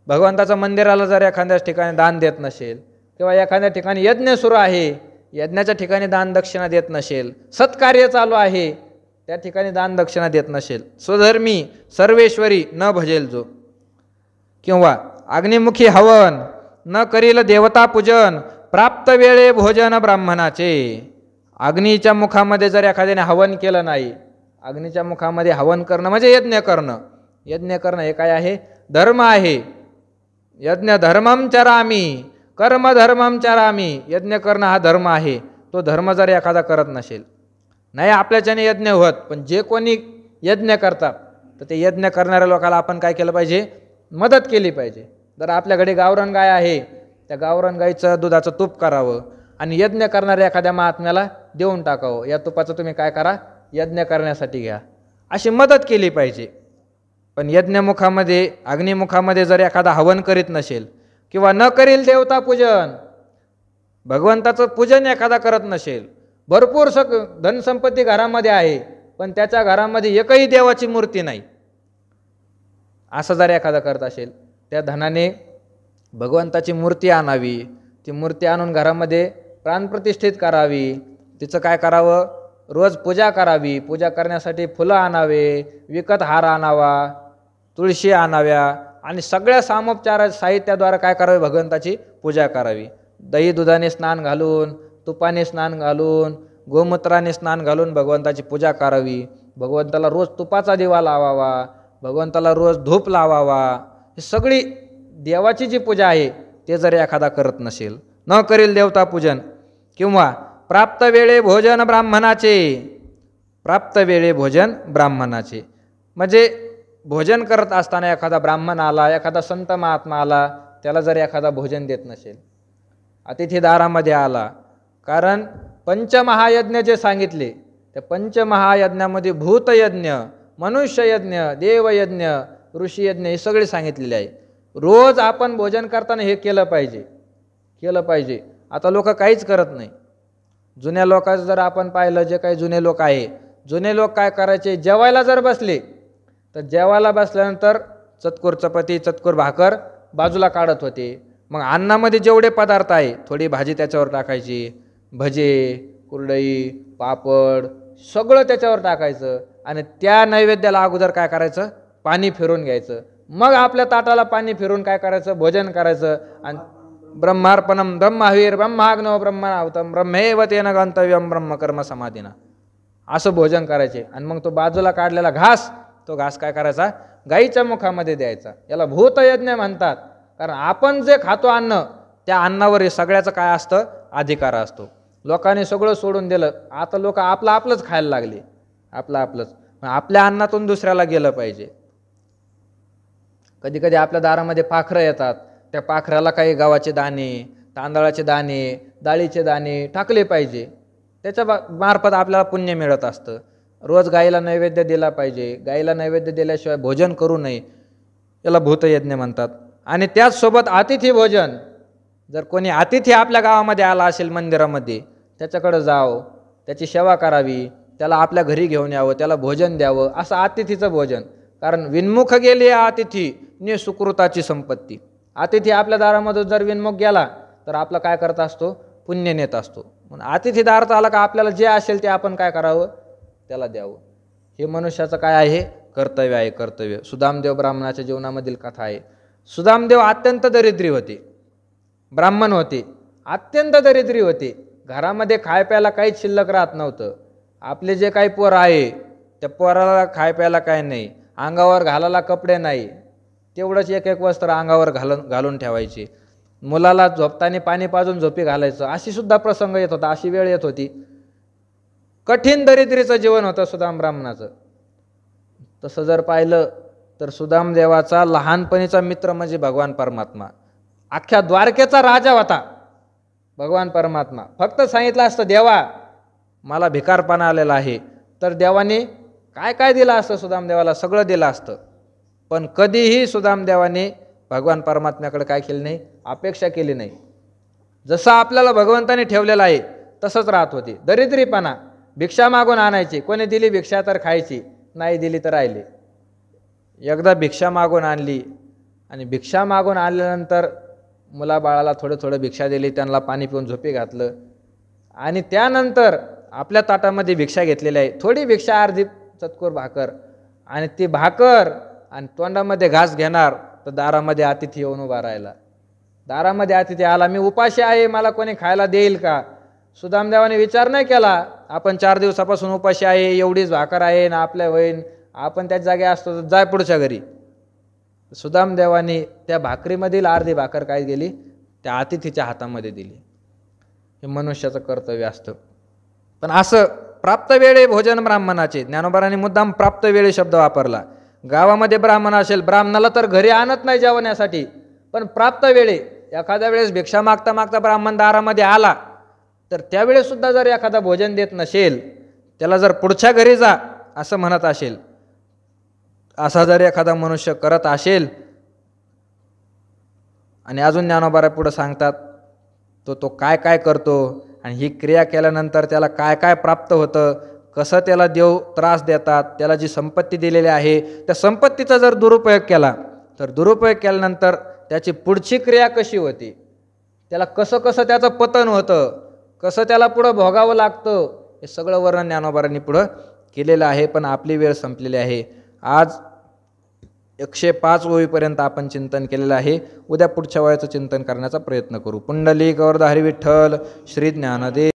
भगवंताच्या मंदिराला जर एखाद्या ठिकाणी दान देत नसेल, किंवा एखाद्या ठिकाणी यज्ञ सुरू आहे, यज्ञाच्या ठिकाणी दान दक्षिणा देत नसेल, सत्कार्य चालू आहे त्या ठिकाणी दान दक्षिणा देत नसेल, स्वधर्मी सर्वेश्वरी न भजेल जो, किंवा अग्निमुखी हवन न करील देवता पूजन, प्राप्त वेळे भोजन ब्राह्मणाचे. अग्नीच्या मुखामध्ये जर एखाद्याने हवन केलं नाही, अग्नीच्या मुखामध्ये हवन करणं म्हणजे यज्ञ करणं. यज्ञ करणं हे काय आहे, धर्म आहे. यज्ञ धर्मम चरामी, कर्म धर्मम चरामी. यज्ञ करणं हा धर्म आहे. तो धर्म जर एखादा करत नसेल, नाही आपल्याच्याने यज्ञ होत, पण जे कोणी यज्ञ करतात तर ते यज्ञ करणाऱ्या लोकांना आपण काय केलं पाहिजे, मदत केली पाहिजे. जर आपल्याकडे गावरान गाय आहे, त्या गावरान गाईचं दुधाचं तूप करावं आणि यज्ञ करणाऱ्या एखाद्या महात्म्याला देऊन टाकावं, या तुपाचं तुम्ही काय करा, यज्ञ करण्यासाठी घ्या, अशी मदत केली पाहिजे. पण यज्ञमुखामध्ये अग्निमुखामध्ये जर एखादा हवन करीत नसेल, किंवा न करील देवता पूजन, भगवंताचं पूजन एखादा करत नसेल, भरपूर धनसंपत्ती घरामध्ये आहे पण त्याच्या घरामध्ये एकही देवाची मूर्ती नाही, असं जर एखादा करत असेल, त्या धनाने भगवंताची मूर्ती आणावी, ती मूर्ती आणून घरामध्ये प्राणप्रतिष्ठित करावी, तिचं काय करावं, रोज पूजा करावी. पूजा करण्यासाठी फुलं आणावे, विकत हार आणावा, तुळशी आणाव्या, आणि सगळ्या सामोपचार साहित्याद्वारे काय करावे, भगवंताची पूजा करावी. दही दुधाने स्नान घालून, तुपाने स्नान घालून, गोमूत्राने स्नान घालून भगवंताची पूजा करावी. भगवंताला रोज तुपाचा दिवा लावावा, भगवंताला रोज धूप लावावा, ही सगळी देवाची जी पूजा आहे ते जर एखादा करत नसेल, न करील देवता पूजन, किंवा प्राप्त वेळे भोजन ब्राह्मणाचे, प्राप्त वेळे भोजन ब्राह्मणाचे म्हणजे भोजन करत असताना एखादा ब्राह्मण आला, एखादा संत महात्मा आला, त्याला जर एखादा भोजन देत नसेल, अतिथी दारामध्ये आला, कारण पंचमहायज्ञ जे सांगितले त्या पंचमहायज्ञामध्ये भूतयज्ञ, मनुष्ययज्ञ, देवयज्ञ, ऋषीयज्ञ हे सगळे सांगितलेले आहे. रोज आपण भोजन करताना हे केलं पाहिजे. आता लोक काहीच करत नाही. जुन्या लोकांचं जर आपण पाहिलं, जे काही जुने लोक आहे, जुने लोक काय करायचे, जेवायला जर बसले तर जेवायला बसल्यानंतर चतकोर चपाती, चतकोर भाकर बाजूला काढत होते. मग अन्नामध्ये जेवढे पदार्थ आहे थोडी भाजी त्याच्यावर टाकायची, भजे, कुरडई, पापड सगळं त्याच्यावर टाकायचं आणि त्या नैवेद्याला अगोदर काय करायचं, पाणी फिरून घ्यायचं. मग आपल्या ताटाला पाणी फिरून काय करायचं, भोजन करायचं. आणि ब्रह्मार्पणम ब्रह्मावीर ब्रह्माग्नो ब्रह्मणाहुतम ब्रह्मेव तेन गंतव्यम ब्रह्मकर्म समाधीना, असं भोजन करायचे. आणि मग तो बाजूला काढलेला घास, तो घास काय करायचा, गाईच्या मुखामध्ये द्यायचा. याला भूतयज्ञ म्हणतात. कारण आपण जे खातो अन्न, त्या अन्नावर हे सगळ्याचं काय असतं, अधिकार असतो. लोकांनी सगळं सोडून दिलं, आता लोक आपलंच खायला लागले, आपलंच. आपल्या अन्नातून दुसऱ्याला गेलं पाहिजे. कधी कधी आपल्या दारामध्ये पाखरं येतात, त्या पाखराला काही गव्हाचे दाणे, तांदळाचे दाणे, डाळीचे दाणे टाकले पाहिजे. त्याच्या मार्फत आपल्याला पुण्य मिळत असतं. रोज गाईला नैवेद्य दिला पाहिजे. गाईला नैवेद्य दिल्याशिवाय भोजन करू नये, याला भूतयज्ञ म्हणतात. आणि त्याचसोबत अतिथी भोजन, जर कोणी अतिथी आपल्या गावामध्ये आला असेल मंदिरामध्ये, त्याच्याकडे जावं, त्याची सेवा करावी, त्याला आपल्या घरी घेऊन यावं, त्याला भोजन द्यावं, असं अतिथीचं भोजन. कारण विनमुख गेली अतिथी ने सुकृताची संपत्ती. अतिथी आपल्या दारामधून जर विनमुख गेला तर आपलं काय करत असतो, पुण्य नेत असतो. म्हणून अतिथी दारात आला का आपल्याला जे असेल ते आपण काय करावं, त्याला द्यावं. हे मनुष्याचं काय आहे, कर्तव्य आहे, कर्तव्य. सुदामदेव ब्राह्मणाच्या जीवनामधील कथा आहे. सुदामदेव अत्यंत दरिद्री होते, ब्राह्मण होते, अत्यंत दरिद्री होते. घरामध्ये खाय प्यायला काहीच शिल्लक राहत नव्हतं. आपले जे काही पोर आहे त्या पोराला खाय प्यायला काय नाही, अंगावर घालायला कपडे नाही, तेवढंच एक वस्त्र अंगावर घालून ठेवायचे. मुलाला झोपताना पाणी पाजून झोपी घालायचं, अशी सुद्धा प्रसंग येत होता, अशी वेळ येत होती. कठीण दरिद्रीचं जीवन होतं सुदाम ब्राह्मणाचं. तसं जर पाहिलं तर सुदामदेवाचा लहानपणीचा मित्र म्हणजे भगवान परमात्मा. अख्ख्या द्वारकेचा राजा होता भगवान परमात्मा. फक्त सांगितलं असतं, देवा मला भिकारपणा आलेला आहे, तर देवाने काय काय दिलं असतं सुदामदेवाला, सगळं दिलं असतं. पण कधीही सुदामदेवाने भगवान परमात्म्याकडे काय केलं नाही, अपेक्षा केली नाही. जसं आपल्याला भगवंताने ठेवलेलं आहे तसंच राहत होते. दरिद्रीपणा, भिक्षा मागून आणायची, कोणी दिली भिक्षा तर खायची, नाही दिली तर राहिले. एकदा भिक्षा मागून आणली आणि भिक्षा मागून आणल्यानंतर मुलाबाळाला थोडं भिक्षा दिली, त्यांना पाणी पिऊन झोपी घातलं. आणि त्यानंतर आपल्या ताटामध्ये भिक्षा घेतलेली आहे, थोडी भिक्षा, अर्धी चतकोर भाकर, आणि ती भाकर आणि तोंडामध्ये घास घेणार तर दारामध्ये अतिथी येऊन उभा राहिला. दारामध्ये अतिथी आला, मी उपाशी आहे, मला कोणी खायला देईल का? सुदामदेवाने विचार नाही केला, आपण 4 दिवसापासून उपाशी आहे, एवढीच भाकर आहे ना आपल्या होईन, आपण त्याच जागे असतो तर जाय पुढच्या घरी. सुदामदेवाने त्या भाकरीमधील अर्धी भाकर काय गेली, त्या अतिथीच्या हातामध्ये दिली. हे मनुष्याचं कर्तव्य असतं. पण असं प्राप्त वेळे भोजन ब्राह्मणाचे, ज्ञानोबारांनी मुद्दाम प्राप्त वेळे शब्द वापरला. गावामध्ये ब्राह्मण असेल, ब्राह्मणाला तर घरी आणत नाही जेवण्यासाठी, पण प्राप्त वेळे, एखाद्या वेळेस भिक्षा मागता मागता ब्राह्मण दारामध्ये आला तर त्यावेळेस सुद्धा जर एखादा भोजन देत नसेल, त्याला जर पुढच्या घरी जा असं म्हणत असेल, असा जर एखादा मनुष्य करत असेल, आणि अजून ज्ञानोबा पुढे सांगतात तो काय काय करतो आणि ही क्रिया केल्यानंतर त्याला काय काय प्राप्त होतं, कसं त्याला देव त्रास देतात, त्याला जी संपत्ती दिलेली आहे त्या संपत्तीचा जर दुरुपयोग केला तर दुरुपयोग केल्यानंतर त्याची पुढची क्रिया कशी होती, त्याला कसं कसं त्याचं पतन होतं, कसं त्याला पुढं भोगावं लागतं, हे सगळं वर्णन ज्ञानोबारांनी पुढं केलेलं आहे. पण आपली वेळ संपलेली आहे. आज 105 ओळीपर्यंत आपण चिंतन केलेलं आहे. उद्या पुढच्या वेळेचं चिंतन करण्याचा प्रयत्न करू. पुंडलिक वरद हरी विठ्ठल श्री ज्ञानदेव.